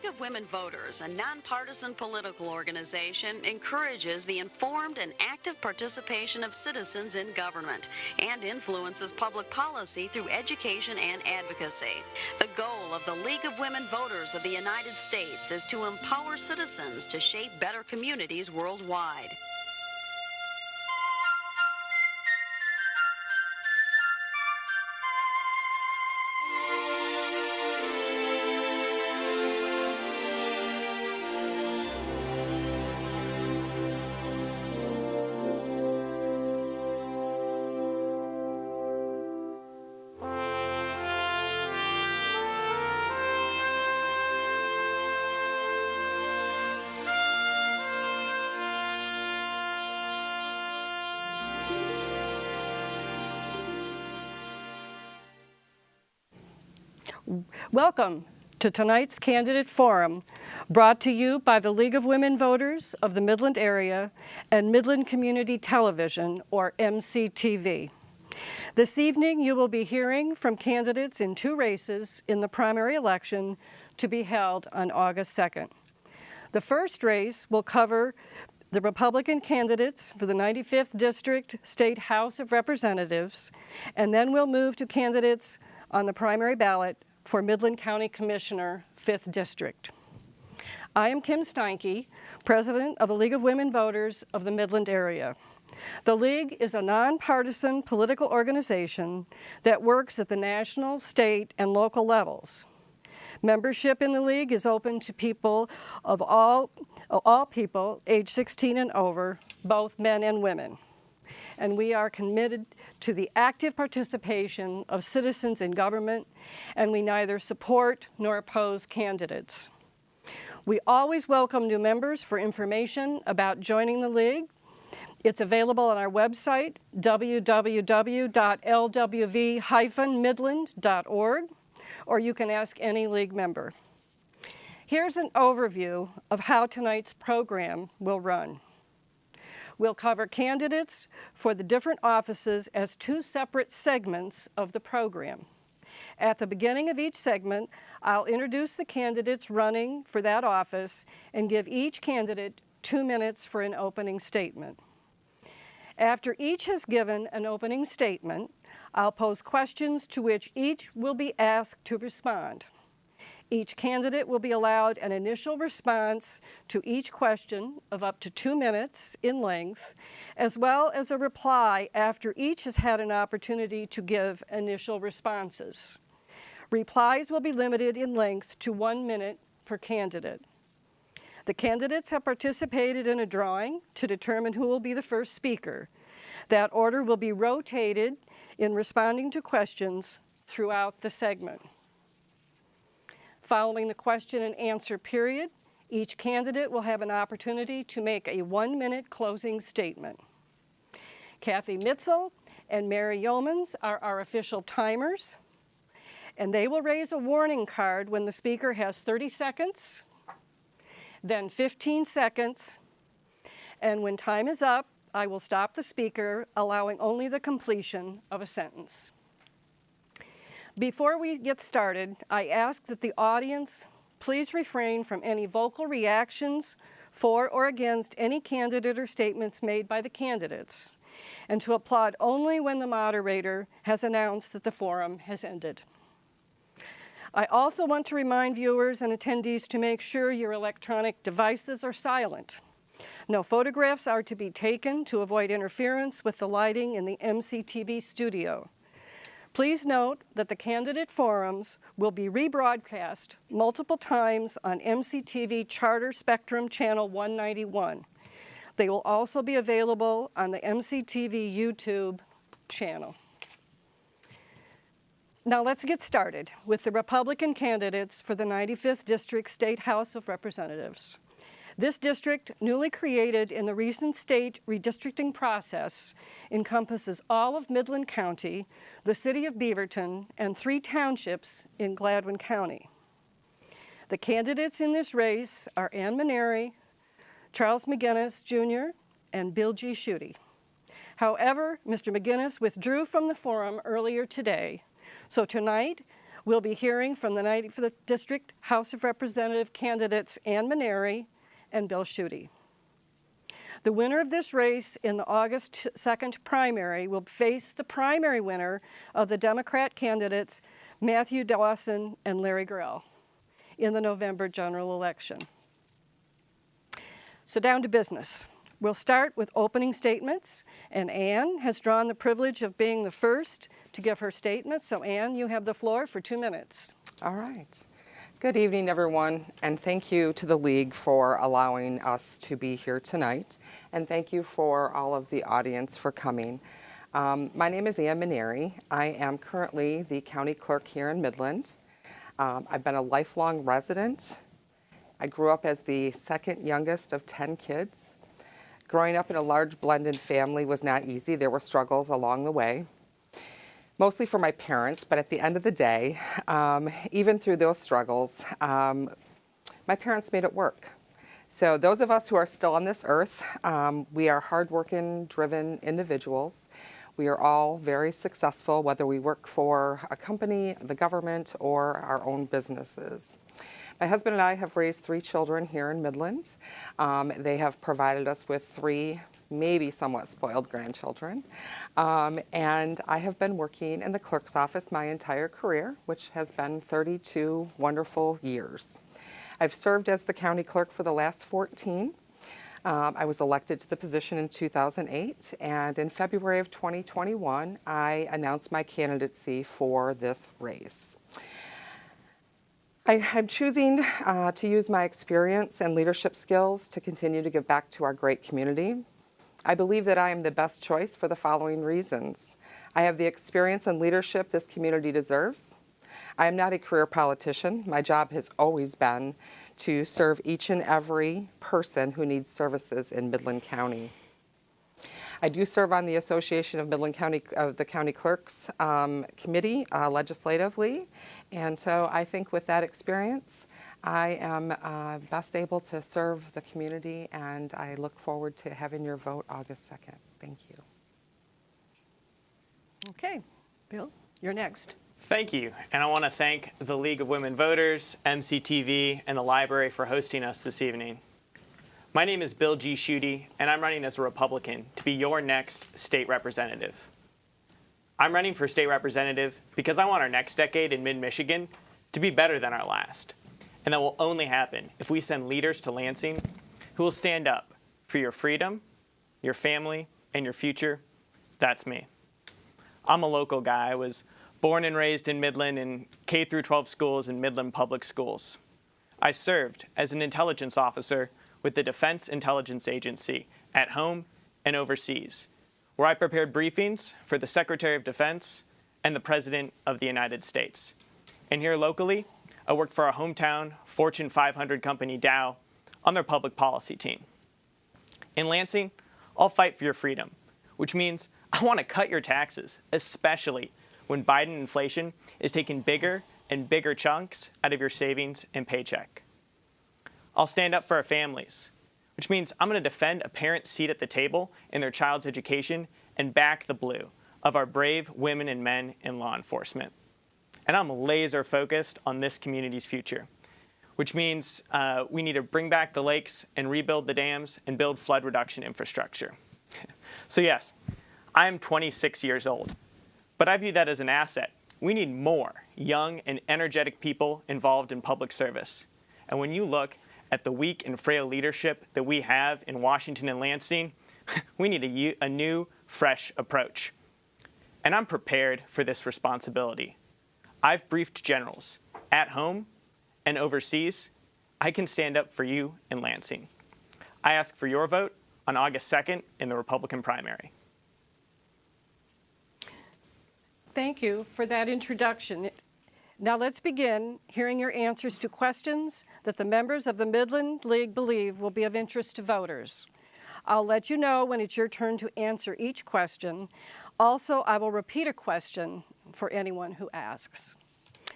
League of Women Voters, a nonpartisan political organization, encourages the informed and active participation of citizens in government and influences public policy through education and advocacy. The goal of the League of Women Voters of the United States is to empower citizens to shape better communities worldwide. Welcome to tonight's Candidate Forum, brought to you by the League of Women Voters of the Midland Area and Midland Community Television, or MCTV. This evening, you will be hearing from candidates in two races in the primary election to be held on August 2nd. The first race will cover the Republican candidates for the 95th District State House of Representatives, and then we'll move to candidates on the primary ballot for Midland County Commissioner, 5th District. I am Kim Steinke, President of the League of Women Voters of the Midland Area. The League is a nonpartisan political organization that works at the national, state, and local levels. Membership in the League is open to people of all people age 16 and over, both men and women. And we are committed to the active participation of citizens in government, and we neither support nor oppose candidates. We always welcome new members for information about joining the League. It's available on our website, www.lwv-midland.org, or you can ask any League member. Here's an overview of how tonight's program will run. We'll cover candidates for the different offices as two separate segments of the program. At the beginning of each segment, I'll introduce the candidates running for that office and give each candidate 2 minutes for an opening statement. After each has given an opening statement, I'll pose questions to which each will be asked to respond. Each candidate will be allowed an initial response to each question of up to 2 minutes in length, as well as a reply after each has had an opportunity to give initial responses. Replies will be limited in length to 1 minute per candidate. The candidates have participated in a drawing to determine who will be the first speaker. That order will be rotated in responding to questions throughout the segment. Following the question and answer period, each candidate will have an opportunity to make a 1-minute closing statement. Kathy Mitzel and Mary Yeomans are our official timers, and they will raise a warning card when the speaker has 30 seconds, then 15 seconds, and when time is up, I will stop the speaker, allowing only the completion of a sentence. Before we get started, I ask that the audience please refrain from any vocal reactions for or against any candidate or statements made by the candidates, and to applaud only when the moderator has announced that the forum has ended. I also want to remind viewers and attendees to make sure your electronic devices are silent. No photographs are to be taken to avoid interference with the lighting in the MCTV studio. Please note that the candidate forums will be rebroadcast multiple times on MCTV Charter Spectrum Channel 191. They will also be available on the MCTV YouTube channel. Now let's get started with the Republican candidates for the 95th District State House of Representatives. This district, newly created in the recent state redistricting process, encompasses all of Midland County, the city of Beaverton, and 3 townships in Gladwin County. The candidates in this race are Ann Maneri, Charles McGinnis Jr., and Bill G. Schuette. However, Mr. McGinnis withdrew from the forum earlier today, so tonight We'll be hearing from the 95th District House of Representative candidates Ann Maneri and Bill Schuette. The winner of this race in the August 2nd primary will face the primary winner of the Democrat candidates Matthew Dawson and Larry Grell in the November general election. So down to business. We'll start with opening statements, and Ann has drawn the privilege of being the first to give her statement. So Ann, you have the floor for 2 minutes. All right. Good evening, everyone, and thank you to the League for allowing us to be here tonight, and thank you for all of the audience for coming. My name is Ann Maneri. I am currently the county clerk here in Midland. I've been a lifelong resident. I grew up as the second youngest of 10 kids. Growing up in a large blended family was not easy. There were struggles along the way, mostly for my parents, but at the end of the day, even through those struggles, my parents made it work. So those of us who are still on this earth, we are hardworking, driven individuals. We are all very successful, whether we work for a company, the government, or our own businesses. My husband and I have raised 3 children here in Midland. They have provided us with 3 maybe somewhat spoiled grandchildren. And I have been working in the clerk's office my entire career, which has been 32 wonderful years. I've served as the county clerk for the last 14. I was elected to the position in 2008, and in February of 2021, I announced my candidacy for this race. I'm choosing to use my experience and leadership skills to continue to give back to our great community. I believe that I am the best choice for the following reasons. I have the experience and leadership this community deserves. I am not a career politician. My job has always been to serve each and every person who needs services in Midland County. I do serve on the Association of Midland County, the County Clerks Committee legislatively, and so I think with that experience, I am best able to serve the community, and I look forward to having your vote August 2nd. Thank you. Okay, Bill, you're next. Thank you, and I want to thank the League of Women Voters, MCTV, and the library for hosting us this evening. My name is Bill G. Schuette, and I'm running as a Republican to be your next state representative. I'm running for state representative because I want our next decade in mid-Michigan to be better than our last. And that will only happen if we send leaders to Lansing who will stand up for your freedom, your family, and your future. That's me. I'm a local guy. I was born and raised in Midland in K-12 schools and Midland Public Schools. I served as an intelligence officer with the Defense Intelligence Agency at home and overseas, where I prepared briefings for the Secretary of Defense and the President of the United States. And here locally, I worked for our hometown Fortune 500 company Dow on their public policy team. In Lansing, I'll fight for your freedom, which means I want to cut your taxes, especially when Biden inflation is taking bigger and bigger chunks out of your savings and paycheck. I'll stand up for our families, which means I'm going to defend a parent's seat at the table in their child's education and back the blue of our brave women and men in law enforcement. And I'm laser focused on this community's future, which means we need to bring back the lakes and rebuild the dams and build flood reduction infrastructure. So yes, I'm 26 years old, but I view that as an asset. We need more young and energetic people involved in public service. And when you look at the weak and frail leadership that we have in Washington and Lansing, we need a new, fresh approach. And I'm prepared for this responsibility. I've briefed generals at home and overseas. I can stand up for you in Lansing. I ask for your vote on August 2nd in the Republican primary. Thank you for that introduction. Now let's begin hearing your answers to questions that the members of the Midland League believe will be of interest to voters. I'll let you know when it's your turn to answer each question. Also, I will repeat a question for anyone who asks.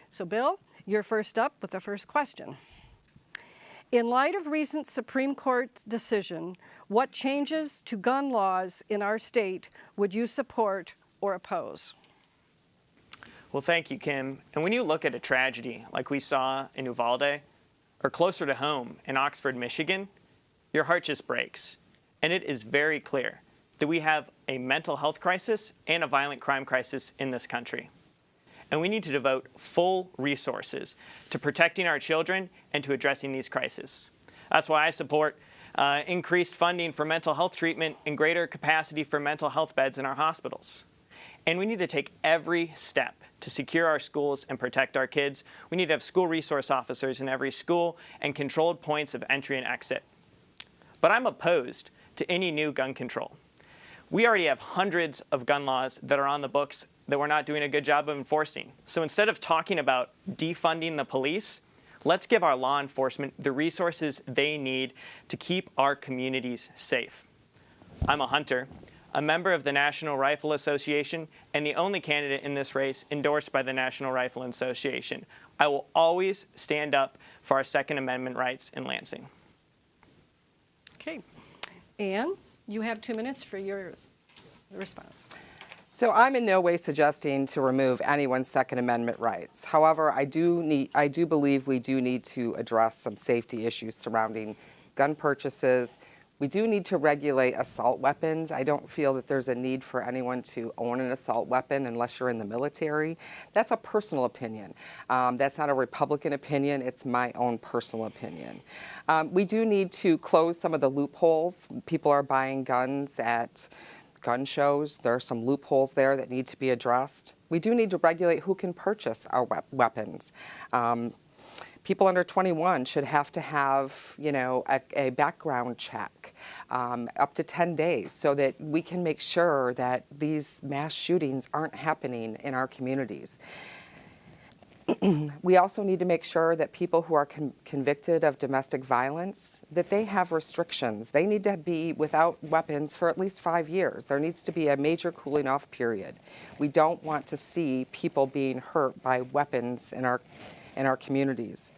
So Bill, you're first up with the first question. In light of recent Supreme Court decision, what changes to gun laws in our state would you support or oppose? Well, thank you, Kim. And when you look at a tragedy like we saw in Uvalde, or closer to home in Oxford, Michigan, your heart just breaks. And it is very clear that we have a mental health crisis and a violent crime crisis in this country. And we need to devote full resources to protecting our children and to addressing these crises. That's why I support increased funding for mental health treatment and greater capacity for mental health beds in our hospitals. And we need to take every step to secure our schools and protect our kids. We need to have school resource officers in every school and controlled points of entry and exit. But I'm opposed to any new gun control. We already have hundreds of gun laws that are on the books that we're not doing a good job of enforcing. So instead of talking about defunding the police, let's give our law enforcement the resources they need to keep our communities safe. I'm a hunter, a member of the National Rifle Association, and the only candidate in this race endorsed by the National Rifle Association. I will always stand up for our Second Amendment rights in Lansing. Okay. Ann, you have 2 minutes for your response. So I'm in no way suggesting to remove anyone's Second Amendment rights. However, I do believe we do need to address some safety issues surrounding gun purchases. We do need to regulate assault weapons. I don't feel that there's a need for anyone to own an assault weapon unless you're in the military. That's a personal opinion. That's not a Republican opinion. It's my own personal opinion. We do need to close some of the loopholes. People are buying guns at gun shows. There are some loopholes there that need to be addressed. We do need to regulate who can purchase our weapons. People under 21 should have to have, a background check up to 10 days so that we can make sure that these mass shootings aren't happening in our communities. We also need to make sure that people who are convicted of domestic violence, that they have restrictions. They need to be without weapons for at least 5 years. There needs to be a major cooling off period. We don't want to see people being hurt by weapons in our communities.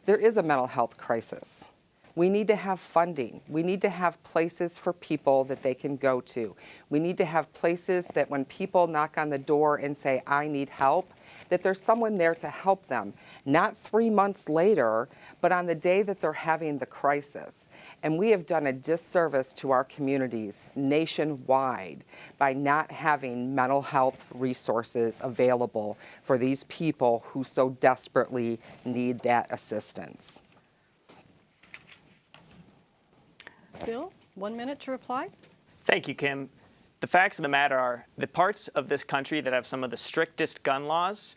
There is a mental health crisis. We need to have funding. We need to have places for people that they can go to. We need to have places that when people knock on the door and say, I need help, that there's someone there to help them, not 3 months later, but on the day that they're having the crisis. And we have done a disservice to our communities nationwide by not having mental health resources available for these people who so desperately need that assistance. Bill, 1 minute to reply. Thank you, Kim. The facts of the matter are the parts of this country that have some of the strictest gun laws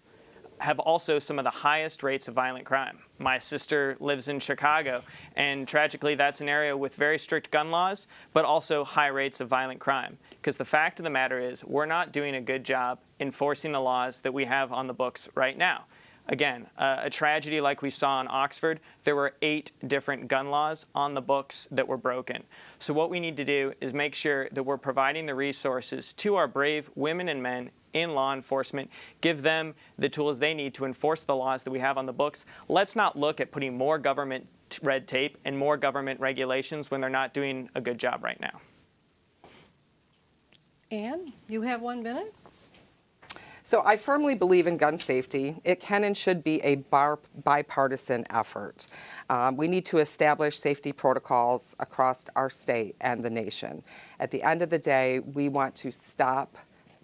have also some of the highest rates of violent crime. My sister lives in Chicago, and tragically that's an area with very strict gun laws, but also high rates of violent crime. Because the fact of the matter is we're not doing a good job enforcing the laws that we have on the books right now. Again, a tragedy like we saw in Oxford, there were 8 different gun laws on the books that were broken. So what we need to do is make sure that we're providing the resources to our brave women and men in law enforcement, give them the tools they need to enforce the laws that we have on the books. Let's not look at putting more government red tape and more government regulations when they're not doing a good job right now. Ann, you have 1 minute. So I firmly believe in gun safety. It can and should be a bipartisan effort. We need to establish safety protocols across our state and the nation. At the end of the day, we want to stop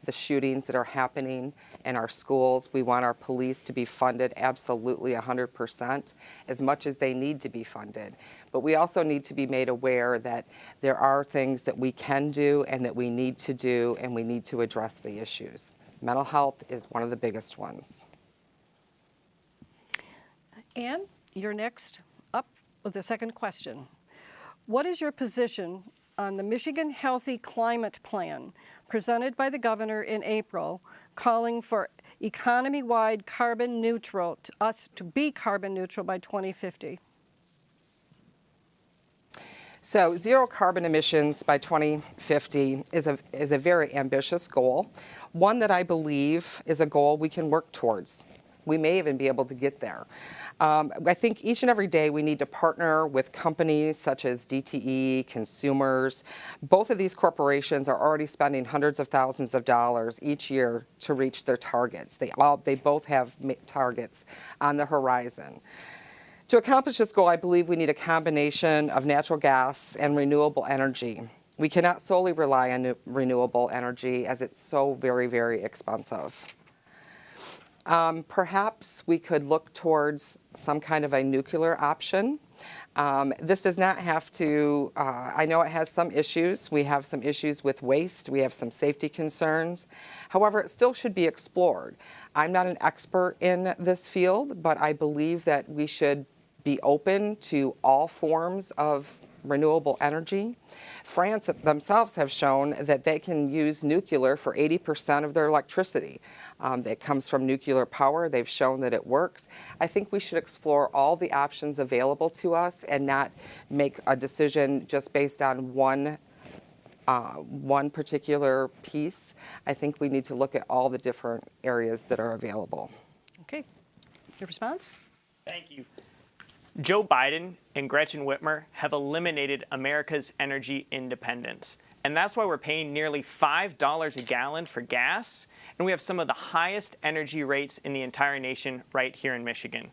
the shootings that are happening in our schools. We want our police to be funded absolutely 100%, as much as they need to be funded. But we also need to be made aware that there are things that we can do and that we need to do, and we need to address the issues. Mental health is one of the biggest ones. Ann, you're next up with the second question. What is your position on the Michigan Healthy Climate Plan presented by the governor in April, calling for economy-wide carbon neutral, us to be carbon neutral by 2050? So zero carbon emissions by 2050 is a very ambitious goal, one that I believe is a goal we can work towards. We may even be able to get there. I think each and every day we need to partner with companies such as DTE, consumers. Both of these corporations are already spending hundreds of thousands of dollars each year to reach their targets. They both have targets on the horizon. To accomplish this goal, I believe we need a combination of natural gas and renewable energy. We cannot solely rely on renewable energy as it's so very, very expensive. Perhaps we could look towards some kind of a nuclear option. This does not have to, I know it has some issues. We have some issues with waste. We have some safety concerns. However, it still should be explored. I'm not an expert in this field, but I believe that we should be open to all forms of renewable energy. France themselves have shown that they can use nuclear for 80% of their electricity. That comes from nuclear power. They've shown that it works. I think we should explore all the options available to us and not make a decision just based on one particular piece. I think we need to look at all the different areas that are available. Okay. Your response? Thank you. Joe Biden and Gretchen Whitmer have eliminated America's energy independence. And that's why we're paying nearly $5 a gallon for gas, and we have some of the highest energy rates in the entire nation right here in Michigan.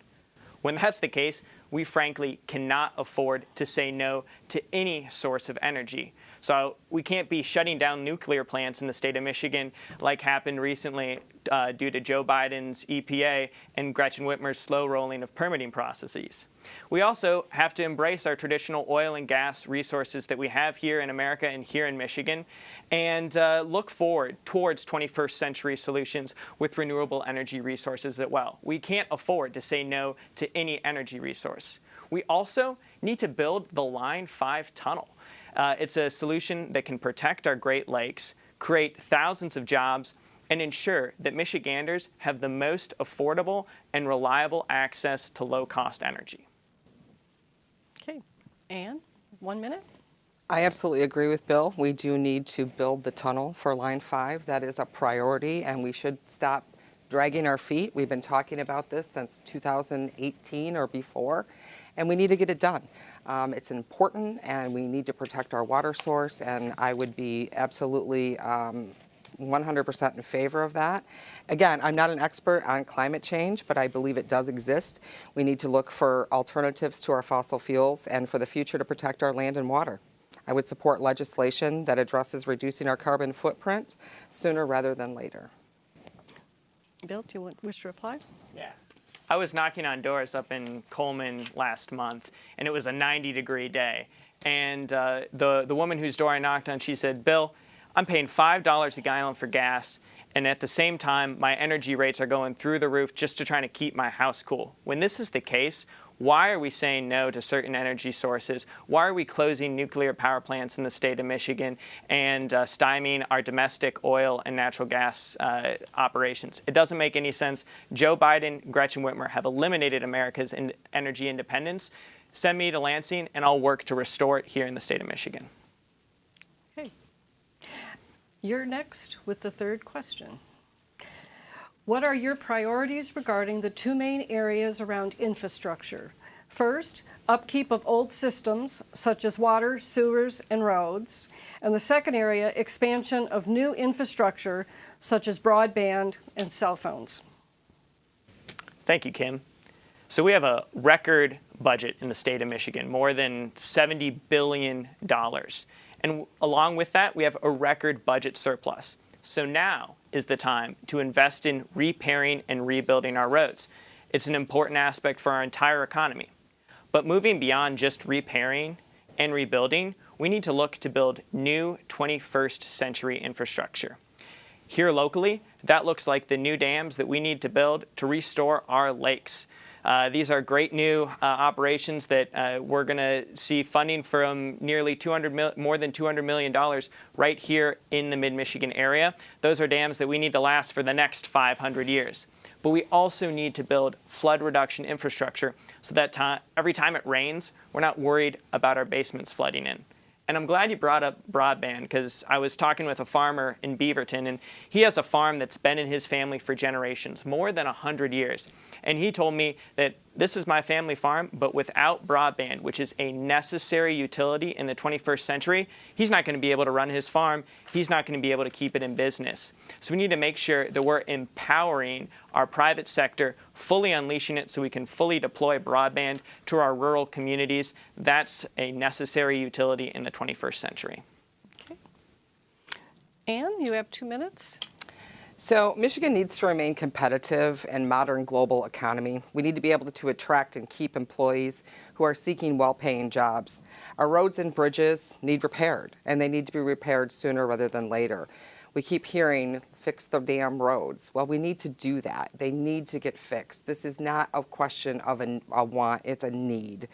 When that's the case, we frankly cannot afford to say no to any source of energy. So we can't be shutting down nuclear plants in the state of Michigan like happened recently due to Joe Biden's EPA and Gretchen Whitmer's slow rolling of permitting processes. We also have to embrace our traditional oil and gas resources that we have here in America and here in Michigan and look forward towards 21st century solutions with renewable energy resources as well. We can't afford to say no to any energy resource. We also need to build the Line 5 tunnel. It's a solution that can protect our Great Lakes, create thousands of jobs, and ensure that Michiganders have the most affordable and reliable access to low-cost energy. Okay. Ann, 1 minute. I absolutely agree with Bill. We do need to build the tunnel for Line 5. That is a priority, and we should stop dragging our feet. We've been talking about this since 2018 or before, and we need to get it done. It's important, and we need to protect our water source, and I would be absolutely 100% in favor of that. Again, I'm not an expert on climate change, but I believe it does exist. We need to look for alternatives to our fossil fuels and for the future to protect our land and water. I would support legislation that addresses reducing our carbon footprint sooner rather than later. Bill, do you wish to reply? Yeah. I was knocking on doors up in Coleman last month, and it was a 90-degree day. And the woman whose door I knocked on, she said, "Bill, I'm paying $5 a gallon for gas, and at the same time, my energy rates are going through the roof just to try to keep my house cool." When this is the case, why are we saying no to certain energy sources? Why are we closing nuclear power plants in the state of Michigan and stymieing our domestic oil and natural gas operations? It doesn't make any sense. Joe Biden, Gretchen Whitmer have eliminated America's energy independence. Send me to Lansing, and I'll work to restore it here in the state of Michigan. Okay. You're next with the third question. What are your priorities regarding the two main areas around infrastructure? First, upkeep of old systems such as water, sewers, and roads. And the second area, expansion of new infrastructure such as broadband and cell phones. Thank you, Kim. So we have a record budget in the state of Michigan, more than $70 billion. And along with that, we have a record budget surplus. So now is the time to invest in repairing and rebuilding our roads. It's an important aspect for our entire economy. But moving beyond just repairing and rebuilding, we need to look to build new 21st century infrastructure. Here locally, that looks like the new dams that we need to build to restore our lakes. These are great new operations that we're going to see funding from nearly more than $200 million right here in the mid-Michigan area. Those are dams that we need to last for the next 500 years. But we also need to build flood reduction infrastructure so that every time it rains, we're not worried about our basements flooding in. And I'm glad you brought up broadband, because I was talking with a farmer in Beaverton, and he has a farm that's been in his family for generations, more than 100 years. And he told me that this is my family farm, but without broadband, which is a necessary utility in the 21st century, he's not going to be able to run his farm. He's not going to be able to keep it in business. So we need to make sure that we're empowering our private sector, fully unleashing it so we can fully deploy broadband to our rural communities. That's a necessary utility in the 21st century. Okay. Anne, you have 2 minutes. So Michigan needs to remain competitive in modern global economy. We need to be able to attract and keep employees who are seeking well-paying jobs. Our roads and bridges need repaired, and they need to be repaired sooner rather than later. We keep hearing, fix the damn roads. Well, we need to do that. They need to get fixed. This is not a question of a want, it's a need.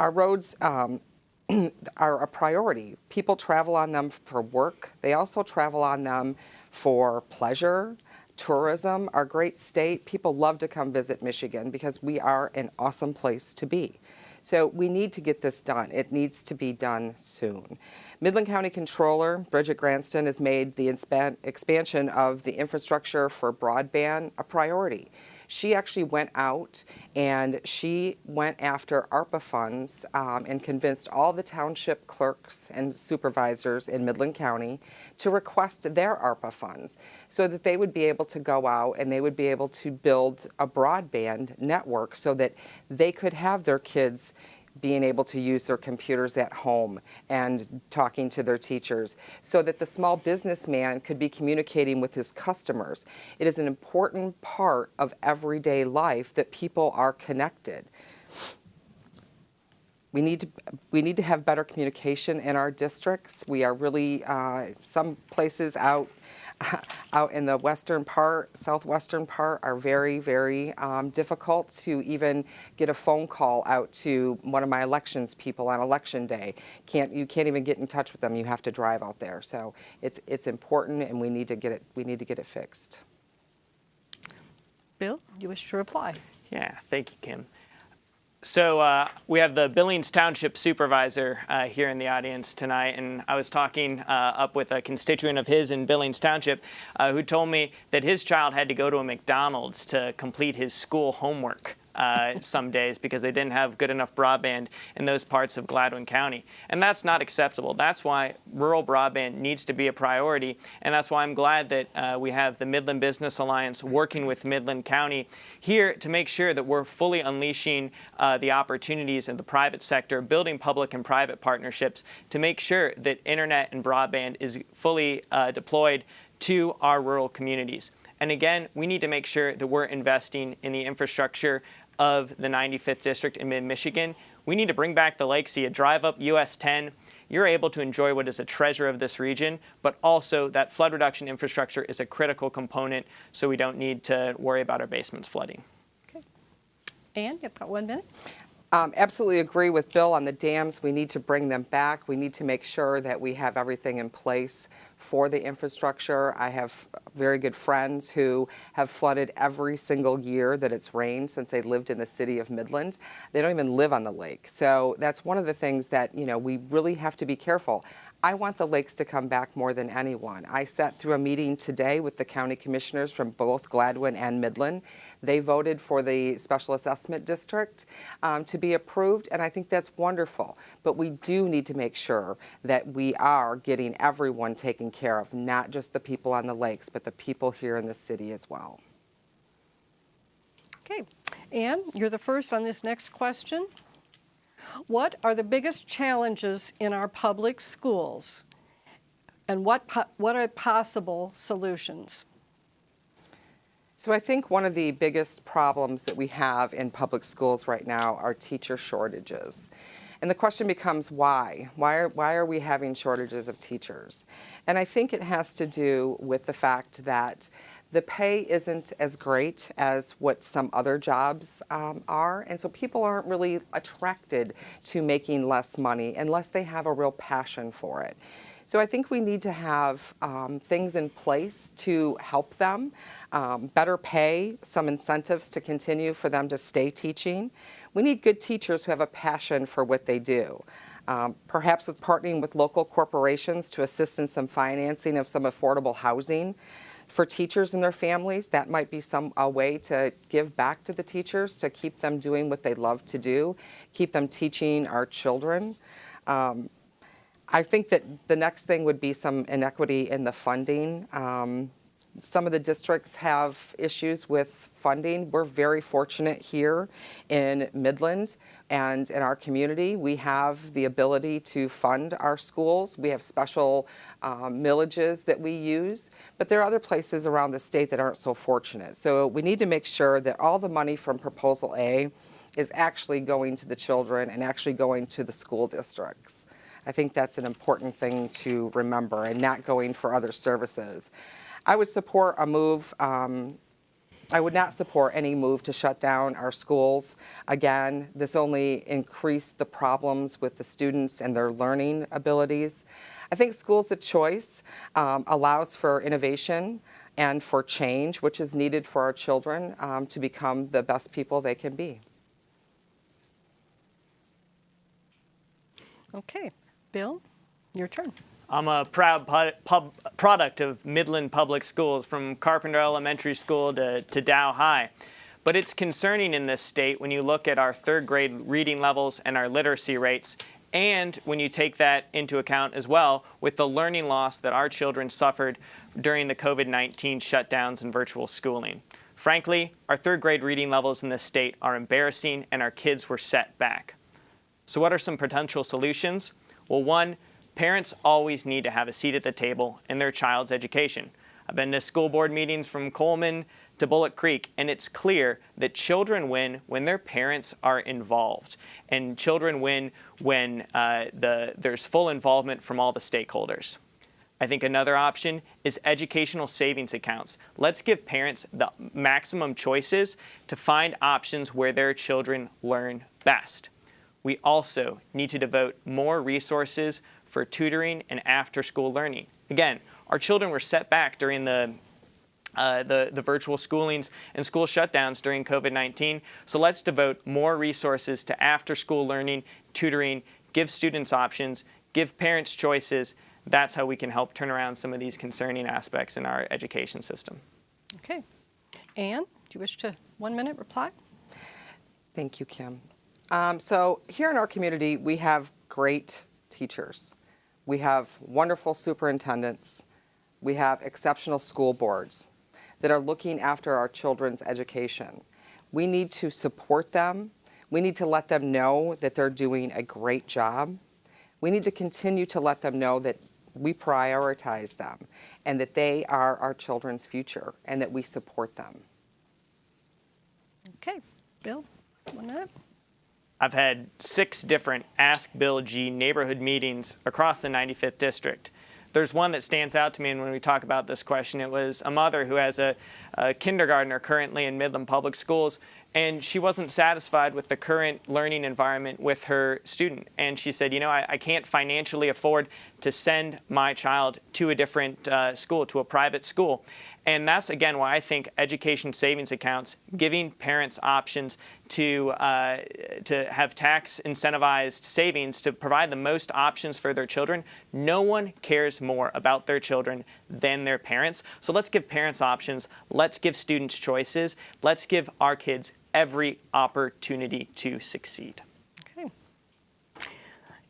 Our roads are a priority. People travel on them for work. They also travel on them for pleasure, tourism. Our great state, people love to come visit Michigan because we are an awesome place to be. So we need to get this done. It needs to be done soon. Midland County Controller Bridget Granston has made the expansion of the infrastructure for broadband a priority. She actually went out and she went after ARPA funds and convinced all the township clerks and supervisors in Midland County to request their ARPA funds so that they would be able to go out and they would be able to build a broadband network so that they could have their kids being able to use their computers at home and talking to their teachers so that the small businessman could be communicating with his customers. It is an important part of everyday life that people are connected. We need to have better communication in our districts. We are really, some places out in the western part, southwestern part are very, very difficult to even get a phone call out to one of my elections people on election day. You can't even get in touch with them. You have to drive out there. So it's important, and we need to get it fixed. Bill, you wish to reply? Yeah, thank you, Kim. So we have the Billings Township Supervisor here in the audience tonight, and I was talking up with a constituent of his in Billings Township who told me that his child had to go to a McDonald's to complete his school homework some days because they didn't have good enough broadband in those parts of Gladwin County. And that's not acceptable. That's why rural broadband needs to be a priority, and that's why I'm glad that we have the Midland Business Alliance working with Midland County here to make sure that we're fully unleashing the opportunities in the private sector, building public and private partnerships to make sure that internet and broadband is fully deployed to our rural communities. And again, we need to make sure that we're investing in the infrastructure of the 95th District in mid-Michigan. We need to bring back the lake so you drive up US 10, you're able to enjoy what is a treasure of this region, but also that flood reduction infrastructure is a critical component so we don't need to worry about our basements flooding. Okay. Anne, you've got 1 minute. Absolutely agree with Bill on the dams. We need to bring them back. We need to make sure that we have everything in place for the infrastructure. I have very good friends who have flooded every single year that it's rained since they lived in the city of Midland. They don't even live on the lake. So that's one of the things that, we really have to be careful. I want the lakes to come back more than anyone. I sat through a meeting today with the county commissioners from both Gladwin and Midland. They voted for the special assessment district to be approved, and I think that's wonderful. But we do need to make sure that we are getting everyone taken care of, not just the people on the lakes, but the people here in the city as well. Okay. Anne, you're the first on this next question. What are the biggest challenges in our public schools, and what are possible solutions? So I think one of the biggest problems that we have in public schools right now are teacher shortages. And the question becomes why? Why are we having shortages of teachers? And I think it has to do with the fact that the pay isn't as great as what some other jobs are, and so people aren't really attracted to making less money unless they have a real passion for it. So I think we need to have things in place to help them, better pay, some incentives to continue for them to stay teaching. We need good teachers who have a passion for what they do. perhaps with partnering with local corporations to assist in some financing of some affordable housing for teachers and their families. That might be a way to give back to the teachers, to keep them doing what they love to do, keep them teaching our children. I think that the next thing would be some inequity in the funding. Some of the districts have issues with funding. We're very fortunate here in Midland and in our community. We have the ability to fund our schools. We have special millages that we use, but there are other places around the state that aren't so fortunate. So we need to make sure that all the money from Proposal A is actually going to the children and actually going to the school districts. I think that's an important thing to remember, and not going for other services. I would support a move. I would not support any move to shut down our schools. Again, this only increased the problems with the students and their learning abilities. I think schools of choice allows for innovation and for change, which is needed for our children to become the best people they can be. Okay, Bill, your turn. I'm a proud product of Midland Public Schools, from Carpenter Elementary School to Dow High. But it's concerning in this state when you look at our third grade reading levels and our literacy rates, and when you take that into account as well with the learning loss that our children suffered during the COVID-19 shutdowns and virtual schooling. Frankly, our third grade reading levels in this state are embarrassing, and our kids were set back. So what are some potential solutions? Well, one, parents always need to have a seat at the table in their child's education. I've been to school board meetings from Coleman to Bullock Creek, and it's clear that children win when their parents are involved, and children win when there's full involvement from all the stakeholders. I think another option is educational savings accounts. Let's give parents the maximum choices to find options where their children learn best. We also need to devote more resources for tutoring and after-school learning. Again, our children were set back during the virtual schoolings and school shutdowns during COVID-19. So let's devote more resources to after-school learning, tutoring, give students options, give parents choices. That's how we can help turn around some of these concerning aspects in our education system. Okay. Anne, do you wish to 1 minute reply? Thank you, Kim. So here in our community, we have great teachers. We have wonderful superintendents. We have exceptional school boards that are looking after our children's education. We need to support them. We need to let them know that they're doing a great job. We need to continue to let them know that we prioritize them and that they are our children's future and that we support them. Okay. Bill, 1 minute. I've had 6 different Ask Bill G neighborhood meetings across the 95th District. There's one that stands out to me, and when we talk about this question, it was a mother who has a kindergartner currently in Midland Public Schools, and she wasn't satisfied with the current learning environment with her student. And she said, you know, I can't financially afford to send my child to a different school, to a private school. And that's, again, why I think education savings accounts, giving parents options to have tax incentivized savings to provide the most options for their children. No one cares more about their children than their parents. So let's give parents options. Let's give students choices. Let's give our kids every opportunity to succeed. Okay.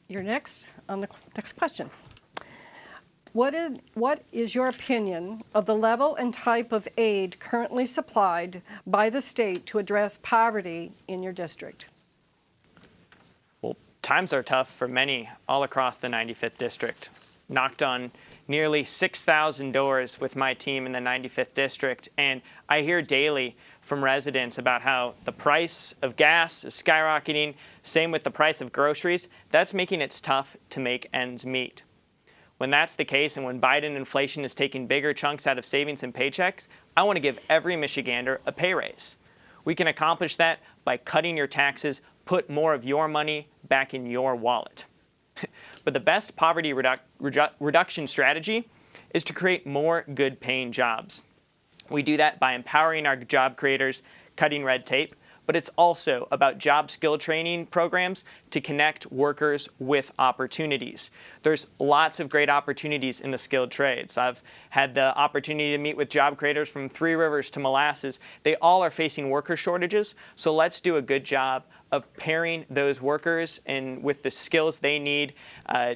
You're next on the next question. What is your opinion of the level and type of aid currently supplied by the state to address poverty in your district? Well, times are tough for many all across the 95th District. Knocked on nearly 6,000 doors with my team in the 95th District, and I hear daily from residents about how the price of gas is skyrocketing, same with the price of groceries. That's making it tough to make ends meet. When that's the case, and when Biden inflation is taking bigger chunks out of savings and paychecks, I want to give every Michigander a pay raise. We can accomplish that by cutting your taxes, put more of your money back in your wallet. But the best poverty reduction strategy is to create more good-paying jobs. We do that by empowering our job creators, cutting red tape, but it's also about job skill training programs to connect workers with opportunities. There's lots of great opportunities in the skilled trades. I've had the opportunity to meet with job creators from Three Rivers to Molasses. They all are facing worker shortages, so let's do a good job of pairing those workers and with the skills they need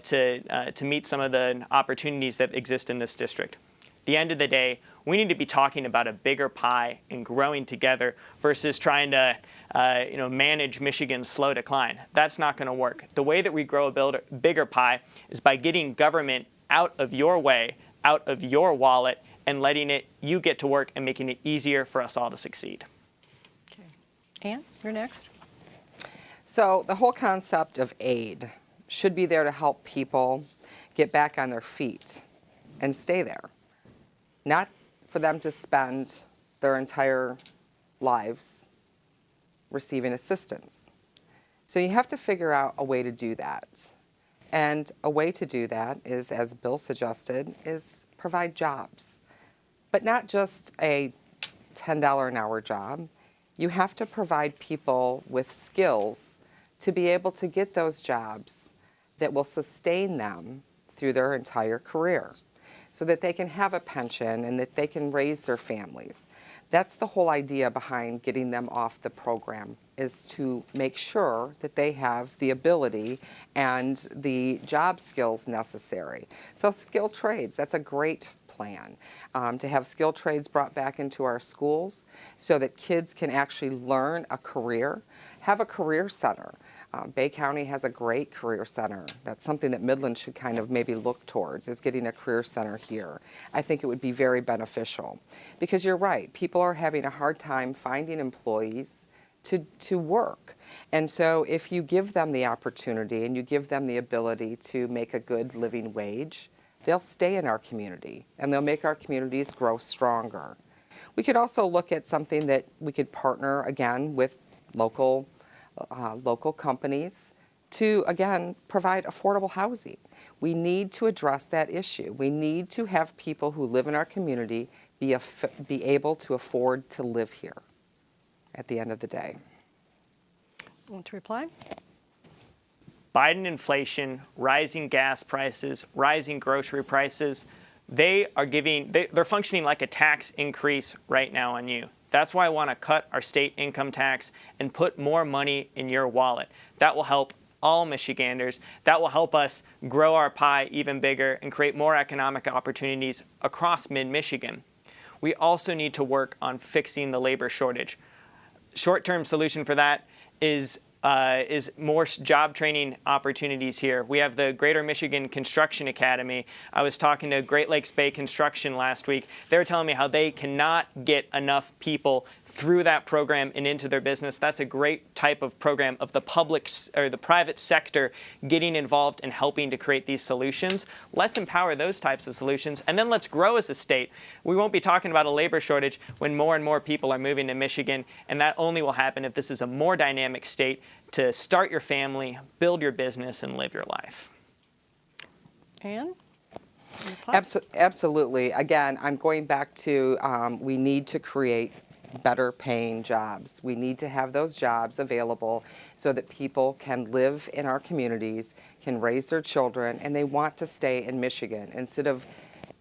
to meet some of the opportunities that exist in this district. At the end of the day, we need to be talking about a bigger pie and growing together versus trying to manage Michigan's slow decline. That's not going to work. The way that we grow a bigger pie is by getting government out of your way, out of your wallet, and letting you get to work and making it easier for us all to succeed. Okay. Ann, you're next. So the whole concept of aid should be there to help people get back on their feet and stay there, not for them to spend their entire lives receiving assistance. So you have to figure out a way to do that. And a way to do that is, as Bill suggested, is provide jobs. But not just a $10 an hour job. You have to provide people with skills to be able to get those jobs that will sustain them through their entire career, so that they can have a pension and that they can raise their families. That's the whole idea behind getting them off the program, is to make sure that they have the ability and the job skills necessary. So skilled trades, that's a great plan, to have skilled trades brought back into our schools so that kids can actually learn a career, have a career center. Bay County has a great career center. That's something that Midland should kind of maybe look towards, is getting a career center here. I think it would be very beneficial, because you're right, people are having a hard time finding employees to work. And so if you give them the opportunity and you give them the ability to make a good living wage, they'll stay in our community and they'll make our communities grow stronger. We could also look at something that we could partner again with local companies to, again, provide affordable housing. We need to address that issue. We need to have people who live in our community be able to afford to live here at the end of the day. Want to reply? Biden inflation, rising gas prices, rising grocery prices, they're functioning like a tax increase right now on you. That's why I want to cut our state income tax and put more money in your wallet. That will help all Michiganders. That will help us grow our pie even bigger and create more economic opportunities across mid-Michigan. We also need to work on fixing the labor shortage. Short-term solution for that is more job training opportunities here. We have the Greater Michigan Construction Academy. I was talking to Great Lakes Bay Construction last week. They were telling me how they cannot get enough people through that program and into their business. That's a great type of program of the public or the private sector getting involved and helping to create these solutions. Let's empower those types of solutions, and then let's grow as a state. We won't be talking about a labor shortage when more and more people are moving to Michigan, and that only will happen if this is a more dynamic state to start your family, build your business, and live your life. Ann? Absolutely. Again, I'm going back to we need to create better paying jobs. We need to have those jobs available so that people can live in our communities, can raise their children, and they want to stay in Michigan instead of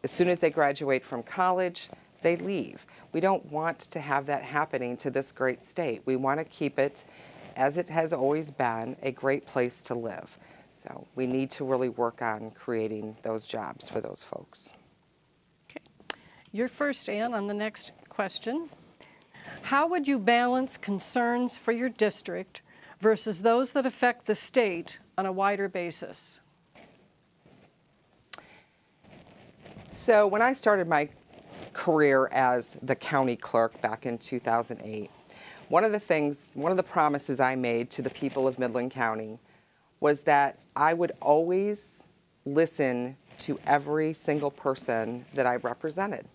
as soon as they graduate from college, they leave. We don't want to have that happening to this great state. We want to keep it, as it has always been, a great place to live. So we need to really work on creating those jobs for those folks. Okay. You're first, Ann, on the next question. How would you balance concerns for your district versus those that affect the state on a wider basis? So when I started my career as the county clerk back in 2008, one of the promises I made to the people of Midland County was that I would always listen to every single person that I represented.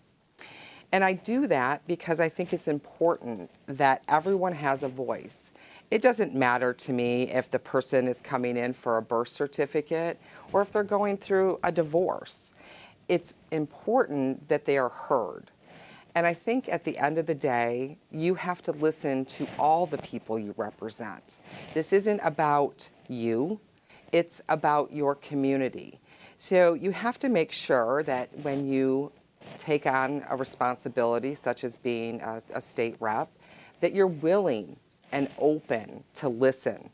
And I do that because I think it's important that everyone has a voice. It doesn't matter to me if the person is coming in for a birth certificate or if they're going through a divorce. It's important that they are heard. And I think at the end of the day, you have to listen to all the people you represent. This isn't about you, it's about your community. So you have to make sure that when you take on a responsibility such as being a state rep, that you're willing and open to listen.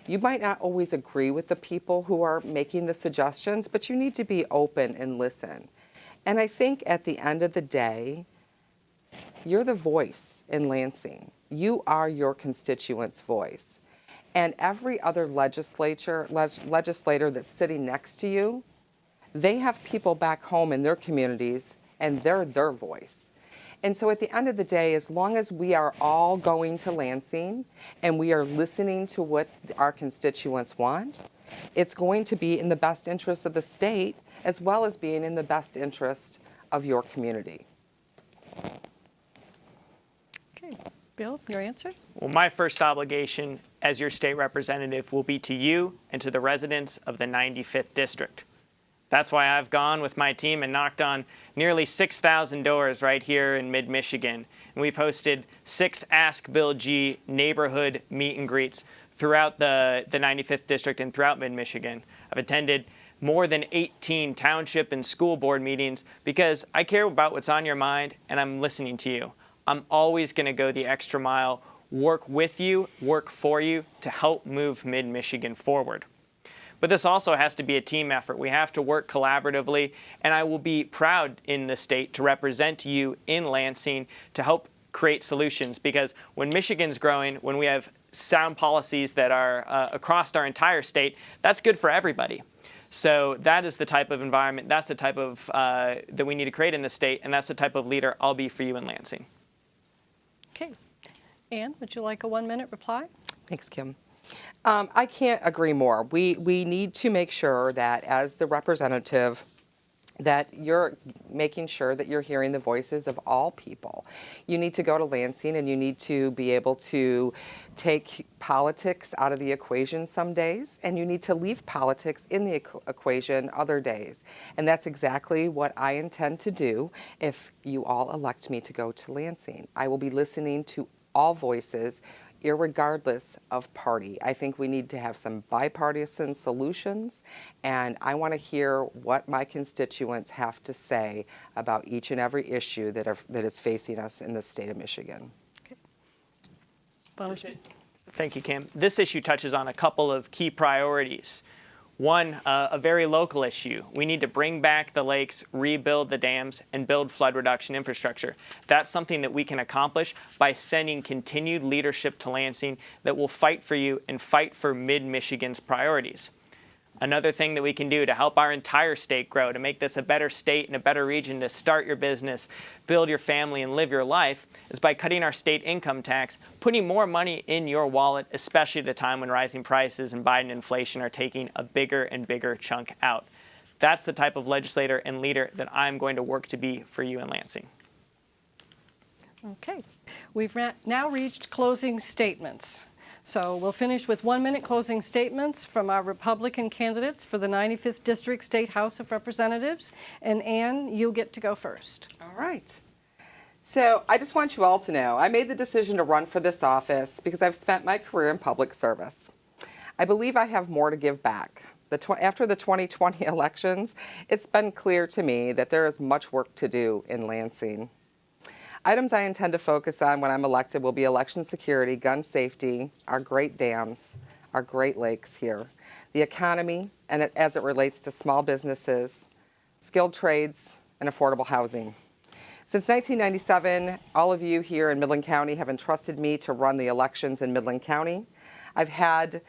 You might not always agree with the people who are making the suggestions, but you need to be open and listen. And I think at the end of the day, you're the voice in Lansing. You are your constituents' voice. And every other legislator that's sitting next to you, they have people back home in their communities, and they're their voice. And so at the end of the day, as long as we are all going to Lansing and we are listening to what our constituents want, it's going to be in the best interest of the state as well as being in the best interest of your community. Okay, Bill, your answer? Well, my first obligation as your state representative will be to you and to the residents of the 95th District. That's why I've gone with my team and knocked on nearly 6,000 doors right here in mid-Michigan. And we've hosted 6 Ask Bill G neighborhood meet and greets throughout the 95th District and throughout mid-Michigan. I've attended more than 18 township and school board meetings because I care about what's on your mind and I'm listening to you. I'm always going to go the extra mile, work with you, work for you to help move mid-Michigan forward. But this also has to be a team effort. We have to work collaboratively, and I will be proud in the state to represent you in Lansing to help create solutions, because when Michigan's growing, when we have sound policies that are across our entire state, that's good for everybody. So that is the type of environment, that's the type of that we need to create in the state, and that's the type of leader I'll be for you in Lansing. Okay. Ann, would you like a 1-minute reply? Thanks, Kim. I can't agree more. We need to make sure that as the representative that you're making sure that you're hearing the voices of all people. You need to go to Lansing and you need to be able to take politics out of the equation some days, and you need to leave politics in the equation other days. And that's exactly what I intend to do if you all elect me to go to Lansing. I will be listening to all voices, irregardless of party. I think we need to have some bipartisan solutions, and I want to hear what my constituents have to say about each and every issue that is facing us in the state of Michigan. Okay. Thank you, Kim. This issue touches on a couple of key priorities. One, a very local issue. We need to bring back the lakes, rebuild the dams, and build flood reduction infrastructure. That's something that we can accomplish by sending continued leadership to Lansing that will fight for you and fight for mid-Michigan's priorities. Another thing that we can do to help our entire state grow, to make this a better state and a better region to start your business, build your family, and live your life, is by cutting our state income tax, putting more money in your wallet, especially at a time when rising prices and Biden inflation are taking a bigger and bigger chunk out. That's the type of legislator and leader that I'm going to work to be for you in Lansing. Okay. We've now reached closing statements. So we'll finish with 1-minute closing statements from our Republican candidates for the 95th District State House of Representatives. And Ann, you'll get to go first. All right. So I just want you all to know, I made the decision to run for this office because I've spent my career in public service. I believe I have more to give back. After the 2020 elections, it's been clear to me that there is much work to do in Lansing. Items I intend to focus on when I'm elected will be election security, gun safety, our great dams, our great lakes here, the economy, and as it relates to small businesses, skilled trades, and affordable housing. Since 1997, all of you here in Midland County have entrusted me to run the elections in Midland County. I've had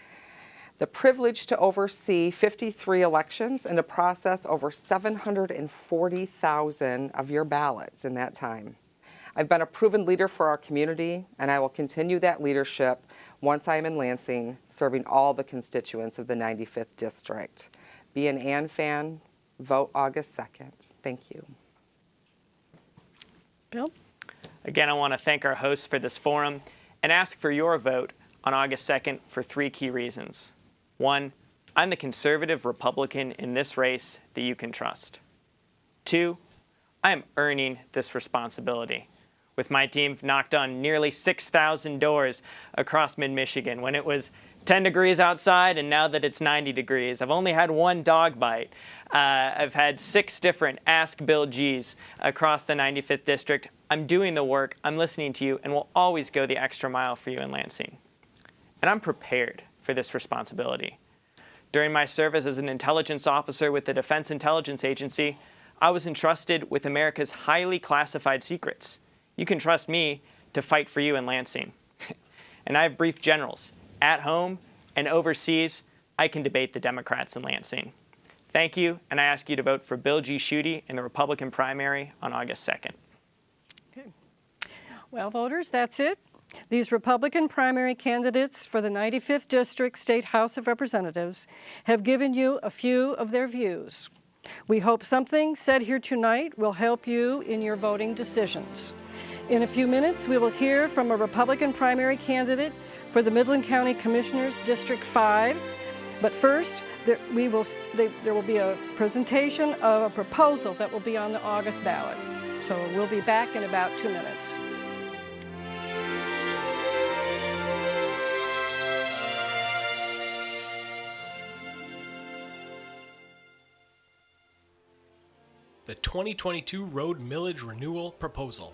the privilege to oversee 53 elections and to process over 740,000 of your ballots in that time. I've been a proven leader for our community, and I will continue that leadership once I am in Lansing, serving all the constituents of the 95th District. Be an Ann fan. Vote August 2nd. Thank you. Bill? Again, I want to thank our hosts for this forum and ask for your vote on August 2nd for 3 key reasons. 1, I'm the conservative Republican in this race that you can trust. 2, I am earning this responsibility. with my team, knocked on nearly 6,000 doors across mid-Michigan when it was 10 degrees outside, and now that it's 90 degrees. I've only had one dog bite. I've had 6 different Ask Bill G's across the 95th District. I'm doing the work, I'm listening to you, and will always go the extra mile for you in Lansing. And I'm prepared for this responsibility. During my service as an intelligence officer with the Defense Intelligence Agency, I was entrusted with America's highly classified secrets. You can trust me to fight for you in Lansing. And I have briefed generals. At home and overseas, I can debate the Democrats in Lansing. Thank you, and I ask you to vote for Bill G. Schuette in the Republican primary on August 2nd. Okay. Well, voters, that's it. These Republican primary candidates for the 95th District State House of Representatives have given you a few of their views. We hope something said here tonight will help you in your voting decisions. In a few minutes, we will hear from a Republican primary candidate for the Midland County Commissioners District 5. But first, there will be a presentation of a proposal that will be on the August ballot. So we'll be back in about 2 minutes. The 2022 Road Millage Renewal Proposal.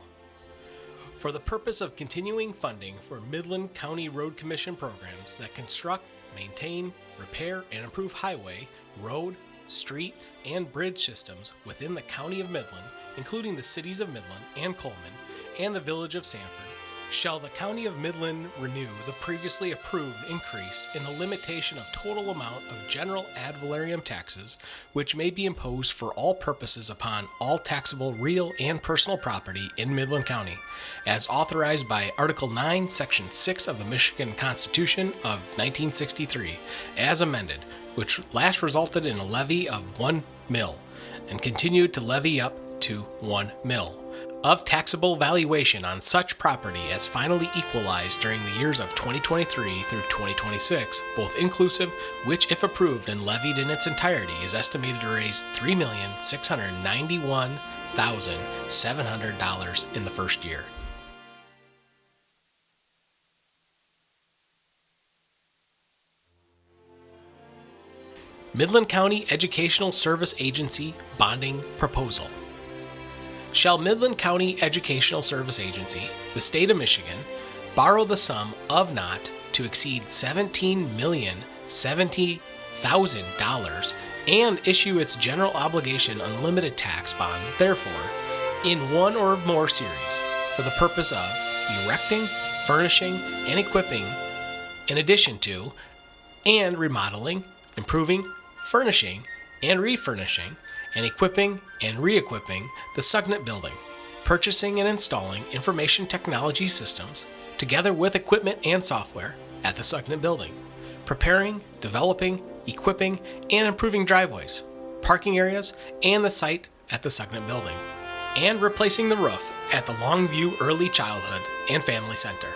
For the purpose of continuing funding for Midland County Road Commission programs that construct, maintain, repair, and improve highway, road, street, and bridge systems within the County of Midland, including the cities of Midland and Coleman, and the village of Sanford, shall the County of Midland renew the previously approved increase in the limitation of total amount of general ad valorem taxes, which may be imposed for all purposes upon all taxable real and personal property in Midland County, as authorized by Article 9, Section 6 of the Michigan Constitution of 1963, as amended, which last resulted in a levy of 1 mill, and continued to levy up to 1 mill. Of taxable valuation on such property as finally equalized during the years of 2023 through 2026, both inclusive, which if approved and levied in its entirety is estimated to raise $3,691,700 in the first year. Midland County Educational Service Agency Bonding Proposal. Shall Midland County Educational Service Agency, the state of Michigan, borrow the sum of not to exceed $17,070,000 and issue its general obligation unlimited tax bonds, therefore, in one or more series, for the purpose of erecting, furnishing, and equipping, in addition to, and remodeling, improving, furnishing, and refurnishing, and equipping and re-equipping the Sugnet Building, purchasing and installing information technology systems, together with equipment and software, at the Sugnet Building, preparing, developing, equipping, and improving driveways, parking areas, and the site at the Sugnet Building, and replacing the roof at the Longview Early Childhood and Family Center.